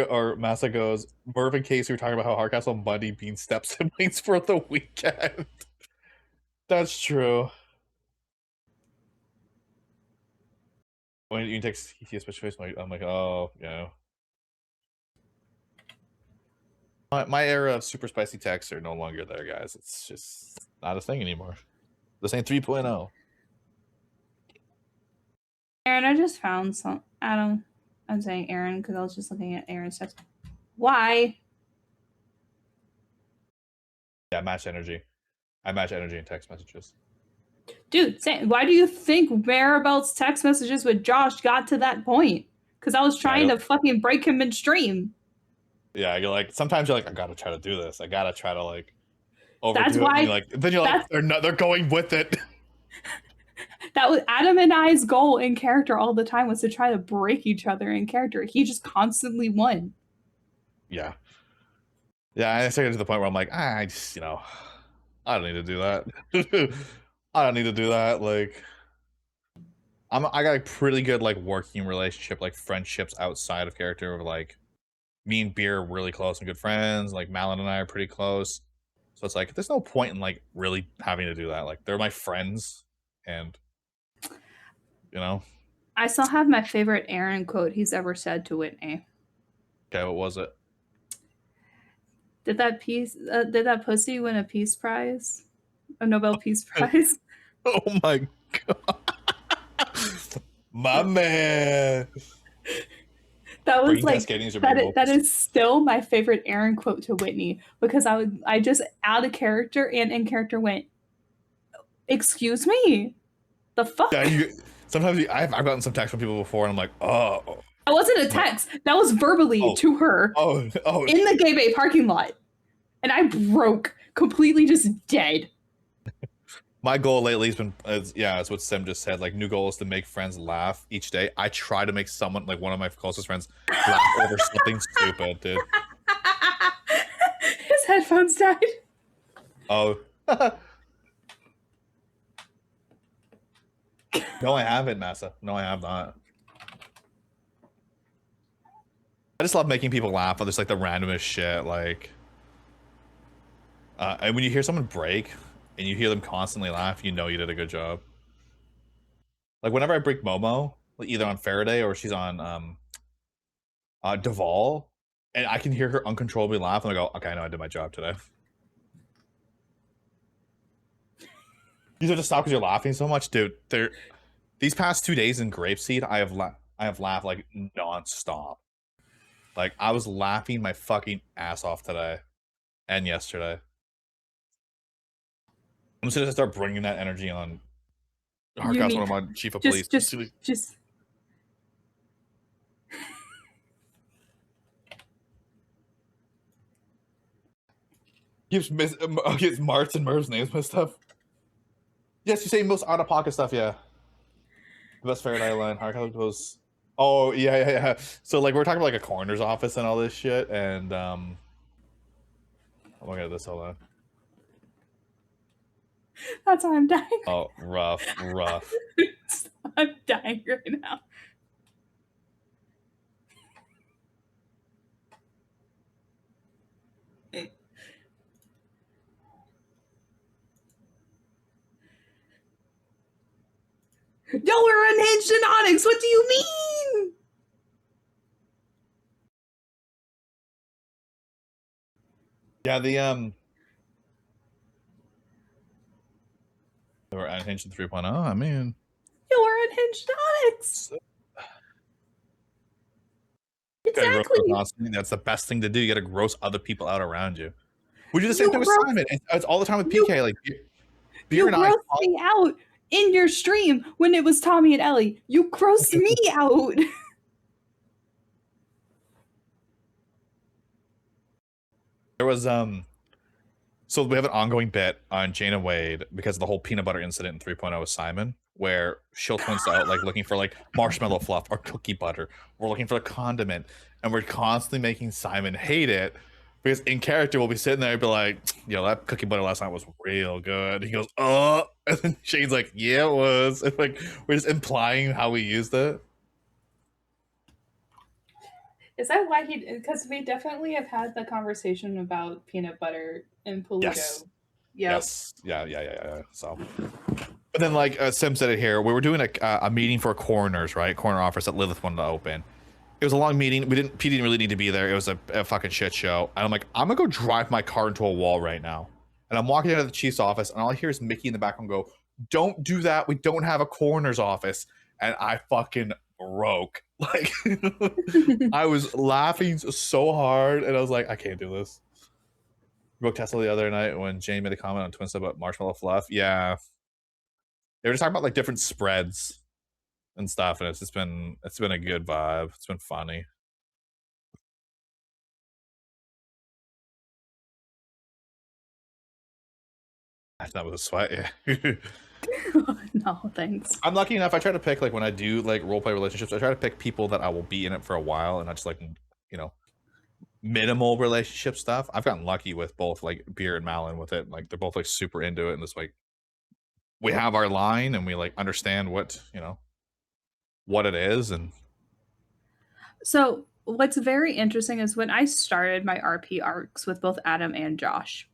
Or Massa goes, Merv and Casey were talking about how Hardcastle and Buddy being step siblings for the weekend. That's true. when you text he special face, I'm like, oh, My era of super spicy texts are no longer there, guys. It's just not a thing anymore. This ain't 3.0. Aaron, I just found some. Adam, I'm saying Aaron because I was just looking at Aaron's text. Why? Yeah, match energy. I match energy in text messages. Dude, why do you think Maribel's text messages with Josh got to that point? Because I was trying to fucking break him midstream. Yeah, you're like, sometimes you're like, I gotta try to do this. I gotta try to like overdo That's it. why. And then you're like, they're going with it. That was Adam and I's goal in character all the time was to try to break each other in character. He just constantly won. Yeah. Yeah, I take it to the point where I'm like, I just, I don't need to do that. I don't need to do that. Like, I got a pretty good like working relationship, like friendships outside of character of like me and Beer are really close and good friends. Like Malin and I are pretty close. So it's like there's no point in like really having to do that. Like they're my friends and I still have my favorite Aaron quote he's ever said to Whitney. Okay, what was it? Did that pussy win a peace prize? A Nobel Peace Prize? Oh my god. My man. That was like that is still my favorite Aaron quote to Whitney because I just out of character and in character went, excuse me, the fuck. Yeah, sometimes I've gotten some texts from people before and I'm like, oh. That wasn't a text. That was verbally to her. Oh. In the gay bay parking lot, and I broke completely, just dead. My goal lately has been, it's what Sim just said. Like, new goal is to make friends laugh each day. I try to make someone, like one of my closest friends, laugh over something stupid, dude. His headphones died. Oh. No, I haven't, Massa. No, I have not. I just love making people laugh on just like the randomest shit. Like, and when you hear someone break and you hear them constantly laugh, you know you did a good job. Like whenever I break Momo, like either on Faraday or she's on Duval, and I can hear her uncontrollably laugh, and I go, okay, I know I did my job today. You have to stop because you're laughing so much, dude. These past 2 days in Grapeseed, I have laughed like nonstop. Like I was laughing my fucking ass off today and yesterday. I'm just gonna start bringing that energy on. Harkas, one of my chief of police. Just. Gives Mart's and Merv's names messed up. Yes, you say most out of pocket stuff. Yeah. The best Faraday line. Harkas goes. Oh yeah. So like we're talking about like a coroner's office and all this shit, and I'm looking at this. Hold on. That's why I'm dying. Oh, rough. I'm dying right now. Y'all are unhinged in Onyx. What do you mean? Yeah, they were unhinged in 3.0. I mean, you were unhinged in Onyx. Exactly. That's the best thing to do. You got to gross other people out around you. We do the same thing with Simon. It's all the time with PK. Like, Beer and I grossed me out in your stream when it was Tommy and Ellie. You grossed me out. There was so we have an ongoing bit on Jane and Wade because of the whole peanut butter incident in 3.0 with Simon, where she'll twins out like looking for like marshmallow fluff or cookie butter. We're looking for a condiment, and we're constantly making Simon hate it because in character we'll be sitting there and be like, "Yo, that cookie butter last night was real good." He goes, "Oh," and then Shane's like, "Yeah, it was." And like we're just implying how we used it. Is that why he? Because we definitely have had the conversation about peanut butter and Polito. Yes. Yep. Yes. Yeah. So But then, like Sim said it here, we were doing a meeting for coroners, right? Coroner office that Lilith wanted to open. It was a long meeting. P didn't really need to be there. It was a fucking shit show. And I'm like, I'm gonna go drive my car into a wall right now. And I'm walking out of the chief's office, and all I hear is Mickey in the background go, "Don't do that. We don't have a coroner's office." And I fucking broke. Like, I was laughing so hard, and I was like, I can't do this. Broke Tesla the other night when Jane made a comment on Twinsta about marshmallow fluff. Yeah, they were just talking about like different spreads and stuff, and it's been a good vibe. It's been funny. That was a sweat. Yeah. No, thanks. I'm lucky enough. I try to pick, like, when I do like roleplay relationships, I try to pick people that I will be in it for a while, and not just like, you know, minimal relationship stuff. I've gotten lucky with both like Beer and Malin with it. Like, they're both like super into it, and it's like we have our line and we like understand what, you know, what it is. And So what's very interesting is when I started my RP arcs with both Adam and Josh,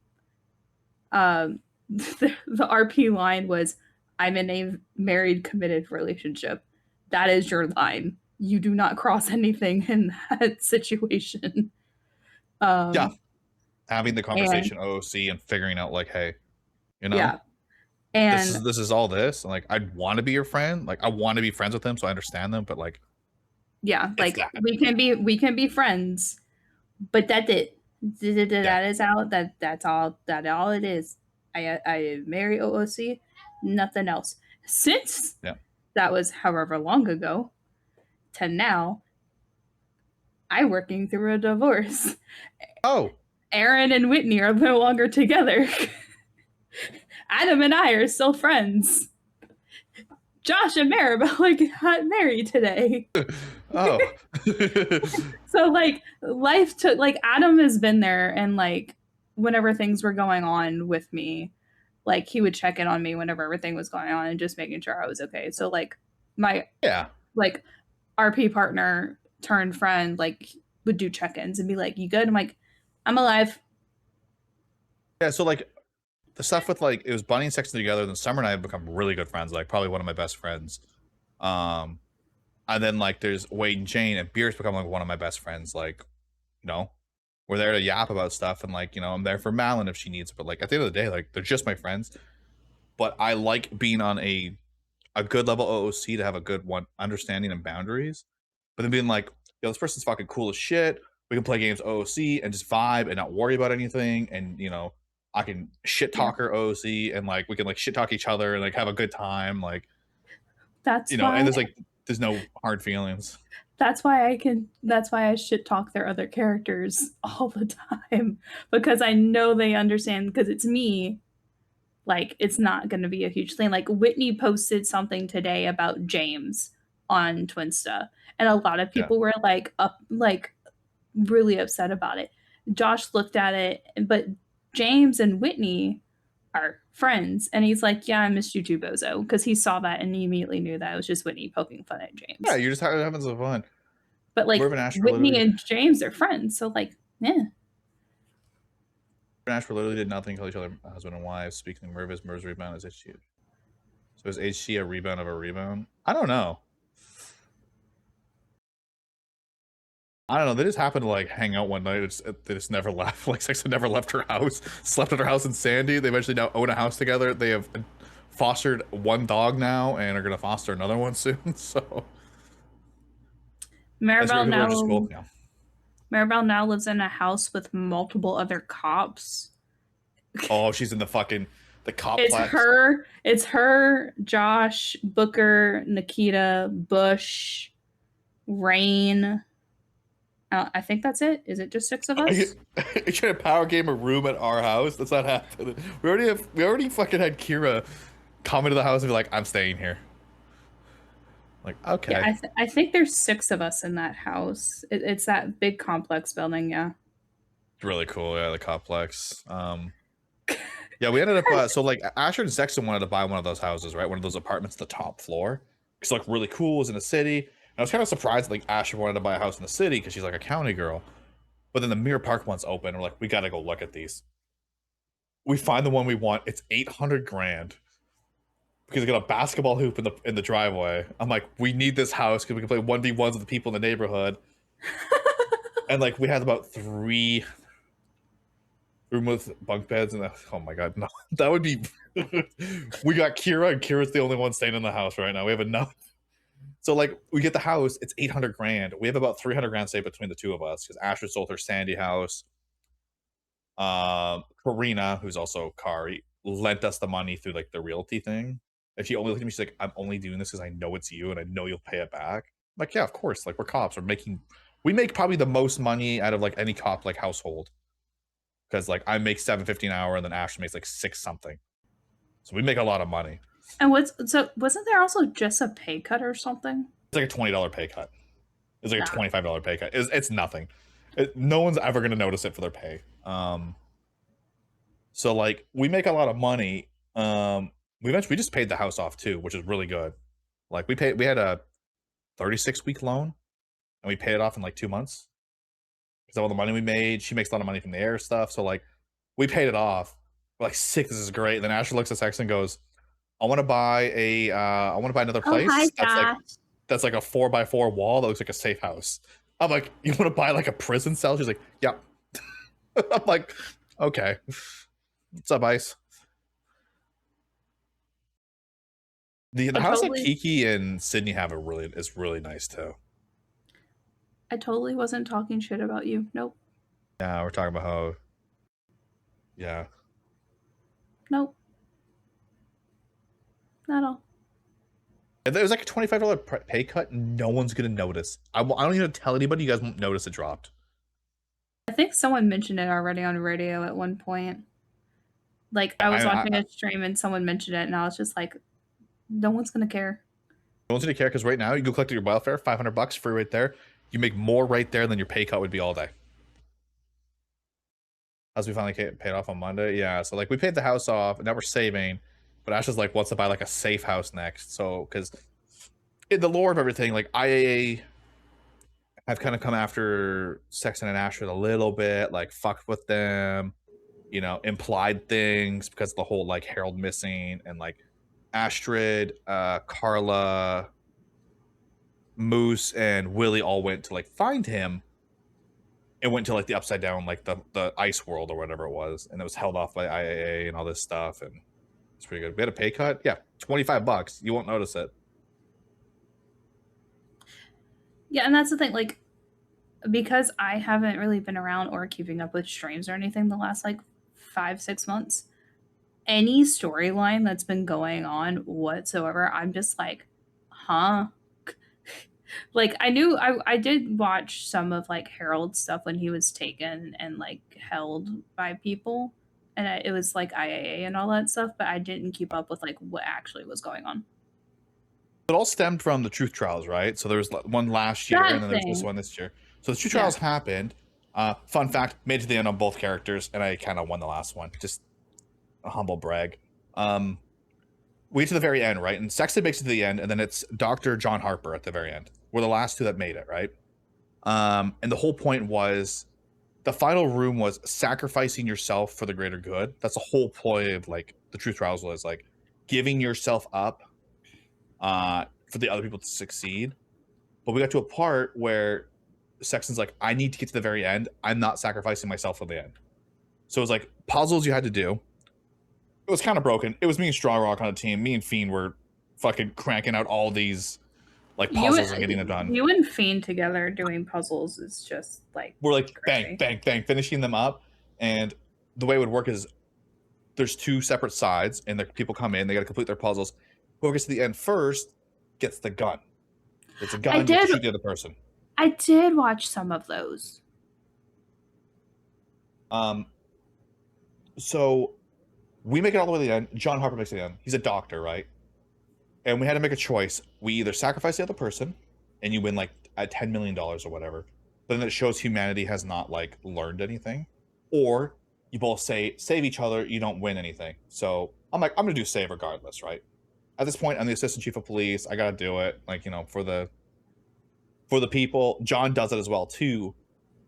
the RP line was, I'm in a married, committed relationship. That is your line. You do not cross anything in that situation. Yeah. Having the conversation OOC and figuring out like, hey, you know, yeah. And this is all this. And like, I want to be your friend. Like, I want to be friends with them, so I understand them. But like, yeah, like that. we can be friends, but that's it. That is all that's all it is. I marry OOC, nothing else. Since that was however long ago to now, I'm working through a divorce. Oh, Aaron and Whitney are no longer together. Adam and I are still friends. Josh and Maribel got married today. Oh. So like life took, like, Adam has been there, and like whenever things were going on with me, like he would check in on me whenever everything was going on and just making sure I was okay. So like my like RP partner turned friend like would do check-ins and be like, "You good?" I'm like, "I'm alive." Yeah, so like the stuff with like, it was Bunny and Sexton together, then Summer and I have become really good friends, like probably one of my best friends. And then like there's Wade and Jane, and Beer's become like one of my best friends. Like, you know, we're there to yap about stuff, and like, you know, I'm there for Malin if she needs it. But like at the end of the day, like they're just my friends. But I like being on a good level OOC to have a good one understanding and boundaries. But then being like, yo, this person's fucking cool as shit. We can play games OOC and just vibe and not worry about anything. And you know, I can shit talk her OOC, and like we can like shit talk each other and like have a good time. Like, that's, you know, why, and there's no hard feelings. That's why I shit talk their other characters all the time, because I know they understand, because it's me. Like, it's not going to be a huge thing. Like, Whitney posted something today about James on Twinsta, and a lot of people were like really upset about it. Josh looked at it, but James and Whitney are friends, and he's like, "Yeah, I missed you too, Bozo," because he saw that and he immediately knew that it was just Whitney poking fun at James. Yeah, you're just having some fun. But like Whitney and James are friends, so like, yeah. Ashford literally did nothing, kill each other, husband and wife. Speaking of Merv's rebound is HC. So is HC a rebound of a rebound? I don't know. They just happened to like hang out one night. They just never left. Like, Sexton never left her house. Slept at her house in Sandy. They eventually now own a house together. They have fostered one dog now and are gonna foster another one soon. So Maribel now lives in a house with multiple other cops. Oh, she's in the cop. It's her, Josh, Booker, Nikita, Bush, Rain. I think that's it. Is it just 6 of us? Are you trying to power game a room at our house? That's not happening. We already fucking had Kira come into the house and be like, "I'm staying here." Like, okay. Yeah, I think there's 6 of us in that house. It's that big complex building, yeah. It's really cool, yeah, the complex. Yeah, we ended up so like Asher and Sexton wanted to buy one of those houses, right? One of those apartments, the top floor. It's like really cool, it was in a city. I was kind of surprised like Asher wanted to buy a house in the city because she's like a county girl. But then the Mirror Park one's open. We're like, we gotta go look at these. We find the one we want. It's 800 grand. because we got a basketball hoop in the driveway. I'm like, we need this house because we can play 1v1s with the people in the neighborhood. And like we had about 3 room with bunk beds, and oh my god, no, that would be. We got Kira, and Kira's the only one staying in the house right now. We have enough. So like we get the house, it's 800 grand. We have about 300 grand saved between the two of us because Asher sold her Sandy house. Karina, who's also Kari, lent us the money through like the realty thing. And she only looked at me, she's like, I'm only doing this because I know it's you and I know you'll pay it back. I'm like, yeah, of course. Like we're cops. We make probably the most money out of like any cop like household. Because like I make $7.50 an hour and then Asher makes like 6 something. So we make a lot of money. And wasn't there also just a pay cut or something? It's like a $20 pay cut. It's like Nah. a $25 pay cut. It's nothing. No one's ever gonna notice it for their pay. So like we make a lot of money. We just paid the house off too, which is really good. Like we had a 36-week loan and we paid it off in like 2 months. Because of all the money we made. She makes a lot of money from the air stuff. So like we paid it off. We're like, sick, this is great. And then Asher looks at Sex and goes, I want to buy another place. Oh, hi, that's like a 4x4 wall that looks like a safe house. I'm like, you want to buy like a prison cell? She's like, yeah. I'm like, okay. What's up, Ice? The house that Kiki and Sydney have is really nice too. I totally wasn't talking shit about you. Nope. Yeah, we're talking about how. Yeah. Nope. Not at all. If there's like a $25 pay cut, no one's gonna notice. I don't even tell anybody. You guys won't notice it dropped. I think someone mentioned it already on radio at one point. Like I was watching a stream and someone mentioned it, and I was just like, no one's gonna care. No one's gonna care because right now you go collect your welfare, $500 free right there. You make more right there than your pay cut would be all day. As we finally paid off on Monday, yeah. So like we paid the house off, and now we're saving. But Ash is like wants to buy like a safe house next. So because in the lore of everything, like IAA have kind of come after Sexton and Astrid a little bit, like fucked with them, you know, implied things because of the whole like Harold missing, and like Astrid, Carla, Moose, and Willie all went to like find him. It went to like the upside down, like the ice world or whatever it was, and it was held off by IAA and all this stuff, and it's pretty good. We had a pay cut, yeah, $25. You won't notice it. Yeah, and that's the thing, like, because I haven't really been around or keeping up with streams or anything the last like 5-6 months. Any storyline that's been going on whatsoever, I'm just like, huh? Like I did watch some of like Harold's stuff when he was taken and like held by people, and it was like IAA and all that stuff, but I didn't keep up with like what actually was going on. It all stemmed from the truth trials, right? So there was one last year, and then there was this one this year. So the truth trials happened. Fun fact, made it to the end on both characters, and I kind of won the last one. Just a humble brag. We get to the very end, right? And Sexton makes it to the end, and then it's Dr. John Harper at the very end. We're the last two that made it, right? And the whole point was, the final room was sacrificing yourself for the greater good. That's the whole ploy of like the truth trials, was like giving yourself up for the other people to succeed. But we got to a part where Sexton's like, I need to get to the very end. I'm not sacrificing myself for the end. So it was like puzzles you had to do. It was kind of broken. It was me and Straw Rock on the team. Me and Fiend were fucking cranking out all these like puzzles and getting them done. You and Fiend together doing puzzles is just like, we're like crazy. bang, finishing them up. And the way it would work is there's 2 separate sides, and the people come in, they got to complete their puzzles. Whoever gets to the end first gets the gun. It's a gun to shoot the other person. I did watch some of those. So we make it all the way to the end. John Harper makes it to the end. He's a doctor, right? And we had to make a choice. We either sacrifice the other person, and you win like at $10 million or whatever, but then it shows humanity has not like learned anything, or you both say save each other, you don't win anything. So I'm like, I'm gonna do save regardless, right? At this point, I'm the assistant chief of police. I gotta do it, like, you know, for the people. John does it as well too,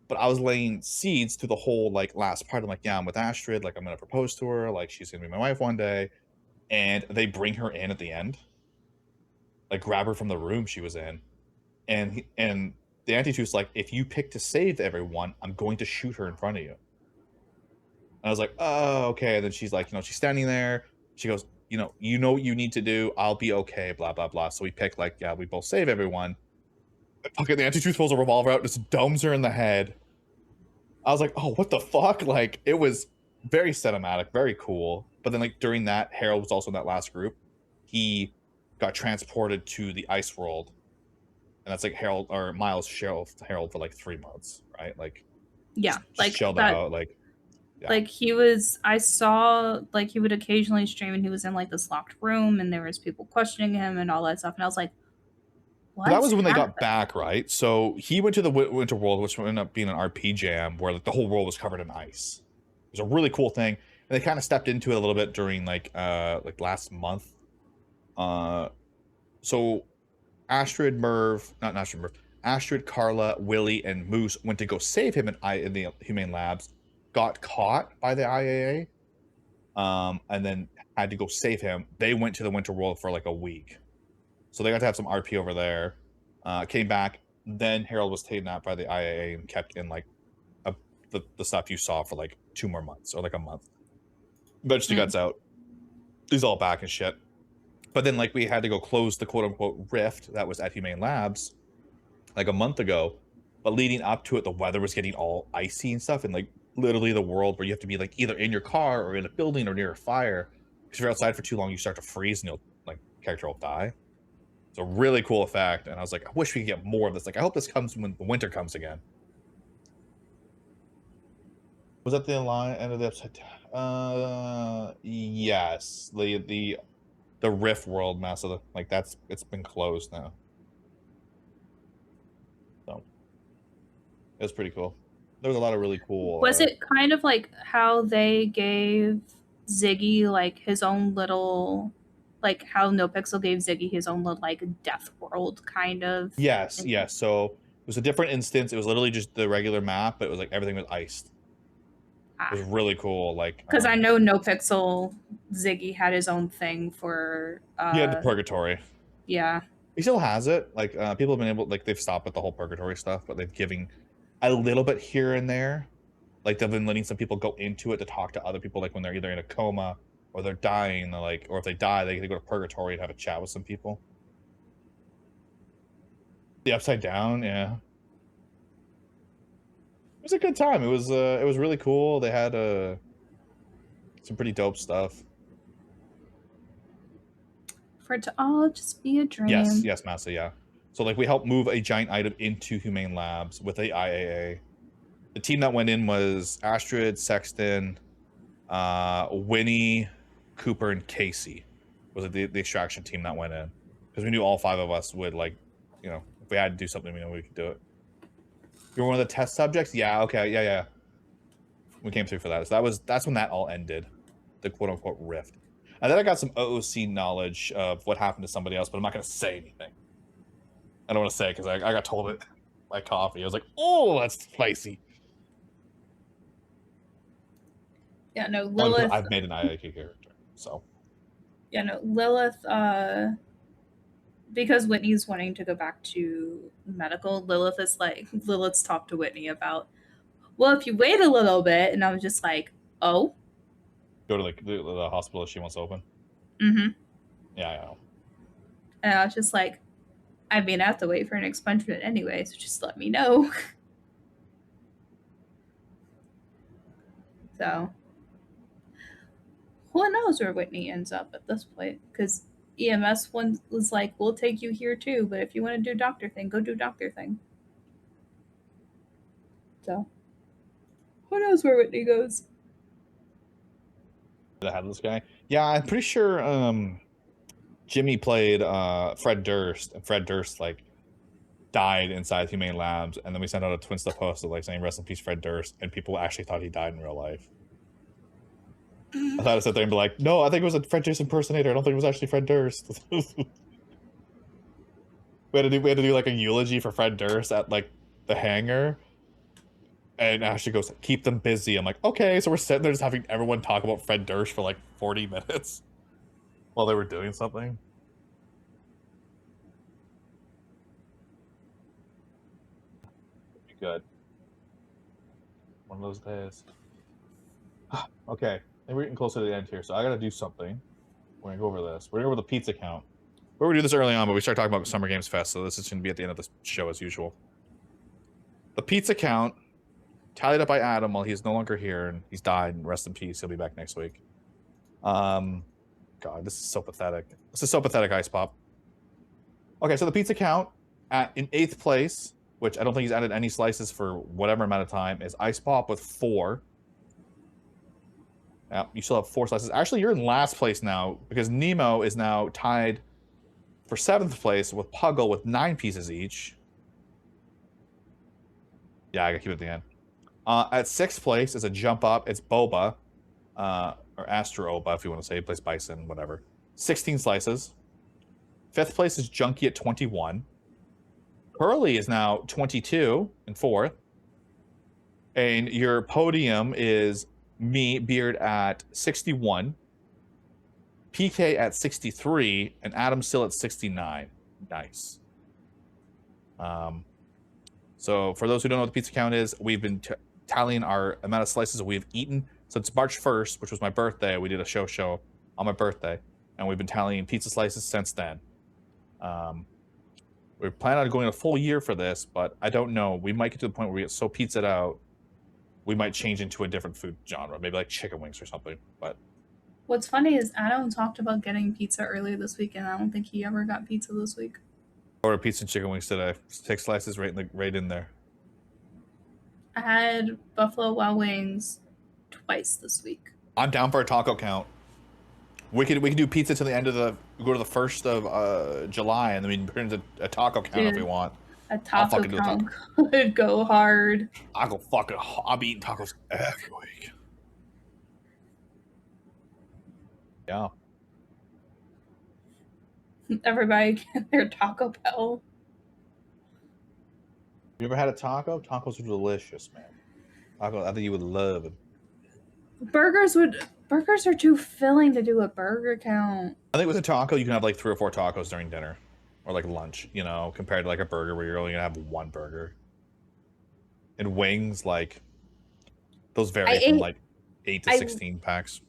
but I was laying seeds to the whole like last part. I'm like, yeah, I'm with Astrid, like I'm gonna propose to her, like she's gonna be my wife one day. and they bring her in at the end, like grab her from the room she was in, and the anti-truth's like, if you pick to save everyone, I'm going to shoot her in front of you. And I was like, oh, okay. And then she's like, she's standing there. She goes, you know what you need to do. I'll be okay, blah, blah, blah. So we pick like, yeah, we both save everyone. Fucking the anti-truth pulls a revolver out, just domes her in the head. I was like, oh, what the fuck? Like, it was very cinematic, very cool. But then like during that, Harold was also in that last group. He got transported to the ice world. And that's like Harold or Miles Harold for like 3 months, right? Like, Yeah, like chilled that. out, like, yeah. Like I saw like he would occasionally stream and he was in like this locked room and there was people questioning him and all that stuff. And I was like, what? That was when they got back, right? So he went to the Winter World, which ended up being an RP jam where like the whole world was covered in ice. It was a really cool thing. And they kind of stepped into it a little bit during like last month. So Astrid, Carla, Willie, and Moose went to go save him in the Humane Labs, got caught by the IAA, and then had to go save him. They went to the Winter World for like a week. So they got to have some RP over there, came back. Then Harold was taken out by the IAA and kept in like the stuff you saw for like 2 more months or like a month. Eventually gets out. He's all back and shit. But then like we had to go close the quote unquote rift that was at Humane Labs like a month ago. But leading up to it, the weather was getting all icy and stuff. And like literally the world where you have to be like either in your car or in a building or near a fire. Because if you're outside for too long, you start to freeze and character will die. It's a really cool effect, and I was like, I wish we could get more of this. Like, I hope this comes when the winter comes again. Was that the end of the episode? Yes. The Rift World mess of it's been closed now. So it was pretty cool. There was a lot of really cool. Was it kind of like how they gave Ziggy like his own little, like how NoPixel gave Ziggy his own little like death world kind of? Yes. So it was a different instance. It was literally just the regular map, but it was like everything was iced. It was really cool. Like, because I know NoPixel Ziggy had his own thing for. He had the purgatory. Yeah. He still has it. Like, people have been able, like, they've stopped with the whole purgatory stuff, but they've given a little bit here and there. Like, they've been letting some people go into it to talk to other people, like when they're either in a coma or they're dying, or if they die, they go to purgatory and have a chat with some people. The Upside Down, yeah. It was a good time. It was really cool. They had some pretty dope stuff. For it to all just be a dream. Yes, Massa, yeah. So like we helped move a giant item into Humane Labs with the IAA. The team that went in was Astrid, Sexton, Winnie, Cooper, and Casey. Was the extraction team that went in, because we knew all 5 of us would if we had to do something, we know we could do it. You were one of the test subjects? Yeah, okay, yeah. We came through for that. So that's when that all ended, the quote unquote rift. And then I got some OOC knowledge of what happened to somebody else, but I'm not gonna say anything. I don't want to say because I got told it by coffee. I was like, oh, that's spicy. Yeah, no, Lilith. I've made an IAQ character, so. Yeah, no, Lilith. Because Whitney's wanting to go back to medical, Lilith's talked to Whitney about, well, if you wait a little bit, and I was just like, oh. Go to the hospital if she wants to open. Mm-hmm. Yeah, I know. And I was just like, I mean, I have to wait for an expungement anyway, so just let me know. So, who knows where Whitney ends up at this point? Because EMS one was like, we'll take you here too, but if you want to do doctor thing, go do doctor thing. So, who knows where Whitney goes? I had this guy. Yeah, I'm pretty sure Jimmy played Fred Durst, and Fred Durst died inside Humane Labs, and then we sent out a Twinsta post saying rest in peace Fred Durst, and people actually thought he died in real life. I thought I'd sit there and be like, no, I think it was a Fred Durst impersonator. I don't think it was actually Fred Durst. we had to do like a eulogy for Fred Durst at the hangar. And Ashley goes, keep them busy. I'm like, okay. So we're sitting there just having everyone talk about Fred Durst for 40 minutes. while they were doing something. Be good. One of those days. Okay, and we're getting closer to the end here, so I gotta do something. We're gonna go over this. We're gonna go over the pizza count. We're gonna do this early on, but we start talking about Summer Games Fest, so this is gonna be at the end of the show as usual. The pizza count, tallied up by Adam while he's no longer here, and he's died, and rest in peace. He'll be back next week. God, this is so pathetic. This is so pathetic, Ice Pop. Okay, so the pizza count in 8th place, which I don't think he's added any slices for whatever amount of time, is Ice Pop with 4. Yeah, you still have 4 slices. Actually, you're in last place now because Nemo is now tied for 7th place with Puggle with 9 pieces each. Yeah, I gotta keep it at the end. At 6th place is a jump up. It's Boba, or Astro Oba if you want to say. He plays Bison, whatever. 16 slices. 5th place is Junkie at 21. Curly is now 22 in 4th. And your podium is me, Beard, at 61. PK at 63. And Adam still at 69. Nice. So for those who don't know what the pizza count is, we've been tallying our amount of slices that we've eaten since March 1st, which was my birthday. We did a show on my birthday. And we've been tallying pizza slices since then. We plan on going a full year for this, but I don't know. We might get to the point where we get so pizzaed out, we might change into a different food genre, maybe like chicken wings or something. But What's funny is Adam talked about getting pizza earlier this week, and I don't think he ever got pizza this week. Or pizza and chicken wings today. 6 slices right in there. I had Buffalo Wild Wings twice this week. I'm down for a taco count. We could do pizza till the end of go to the 1st of July, and then we can turn into a taco count if we want. A taco count could go hard. I'll be eating tacos every week. Yeah. Everybody get their Taco Bell. You ever had a taco? Tacos are delicious, man. Taco, I think you would love it. Burgers are too filling to do a burger count. I think with a taco, you can have like 3 or 4 tacos during dinner or like lunch, you know, compared to like a burger where you're only gonna have 1 burger. And wings, like those vary from like 8 to 16 packs.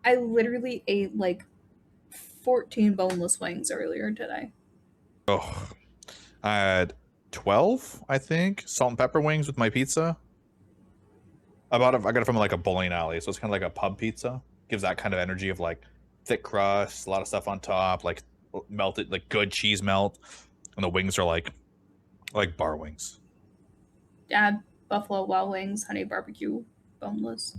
I literally ate like 14 boneless wings earlier today. Oh, I had 12, I think, salt and pepper wings with my pizza. I got it from like a bowling alley, so it's kind of like a pub pizza. Gives that kind of energy of like thick crust, a lot of stuff on top, like melted, like good cheese melt, and the wings are like bar wings. Dad, Buffalo Wild Wings, honey barbecue, boneless.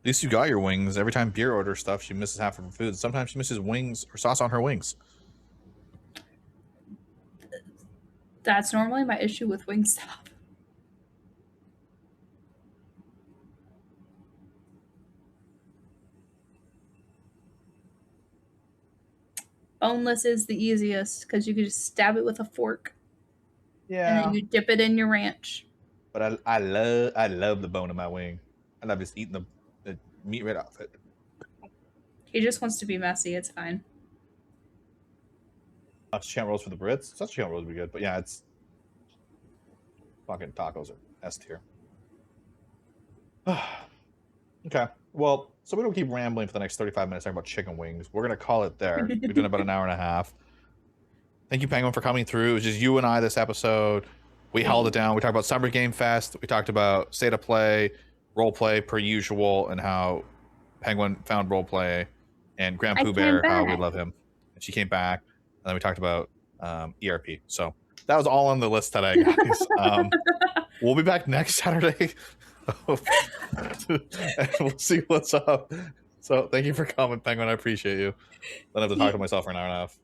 At least you got your wings. Every time Beer orders stuff, she misses half of her food. Sometimes she misses wings or sauce on her wings. That's normally my issue with Wingstop. Boneless is the easiest because you can just stab it with a fork. Yeah. And then you dip it in your ranch. But I love the bone in my wing. I love just eating the meat right off it. He just wants to be messy. It's fine. Champ rolls for the Brits. Such champ rolls would be good, but yeah, it's fucking tacos are S tier. Okay, well, so we don't keep rambling for the next 35 minutes talking about chicken wings. We're gonna call it there. We've done about an hour and a half. Thank you, Penguin, for coming through. It was just you and I this episode. We held it down. We talked about Summer Game Fest. We talked about state of play, role play per usual, and how Penguin found role play, and Grand Pooh Bear, how we love him. And she came back. And then we talked about ERP. So that was all on the list today, guys. We'll be back next Saturday. And we'll see what's up. So thank you for coming, Penguin. I appreciate you. I don't have to talk to myself for an hour and a half.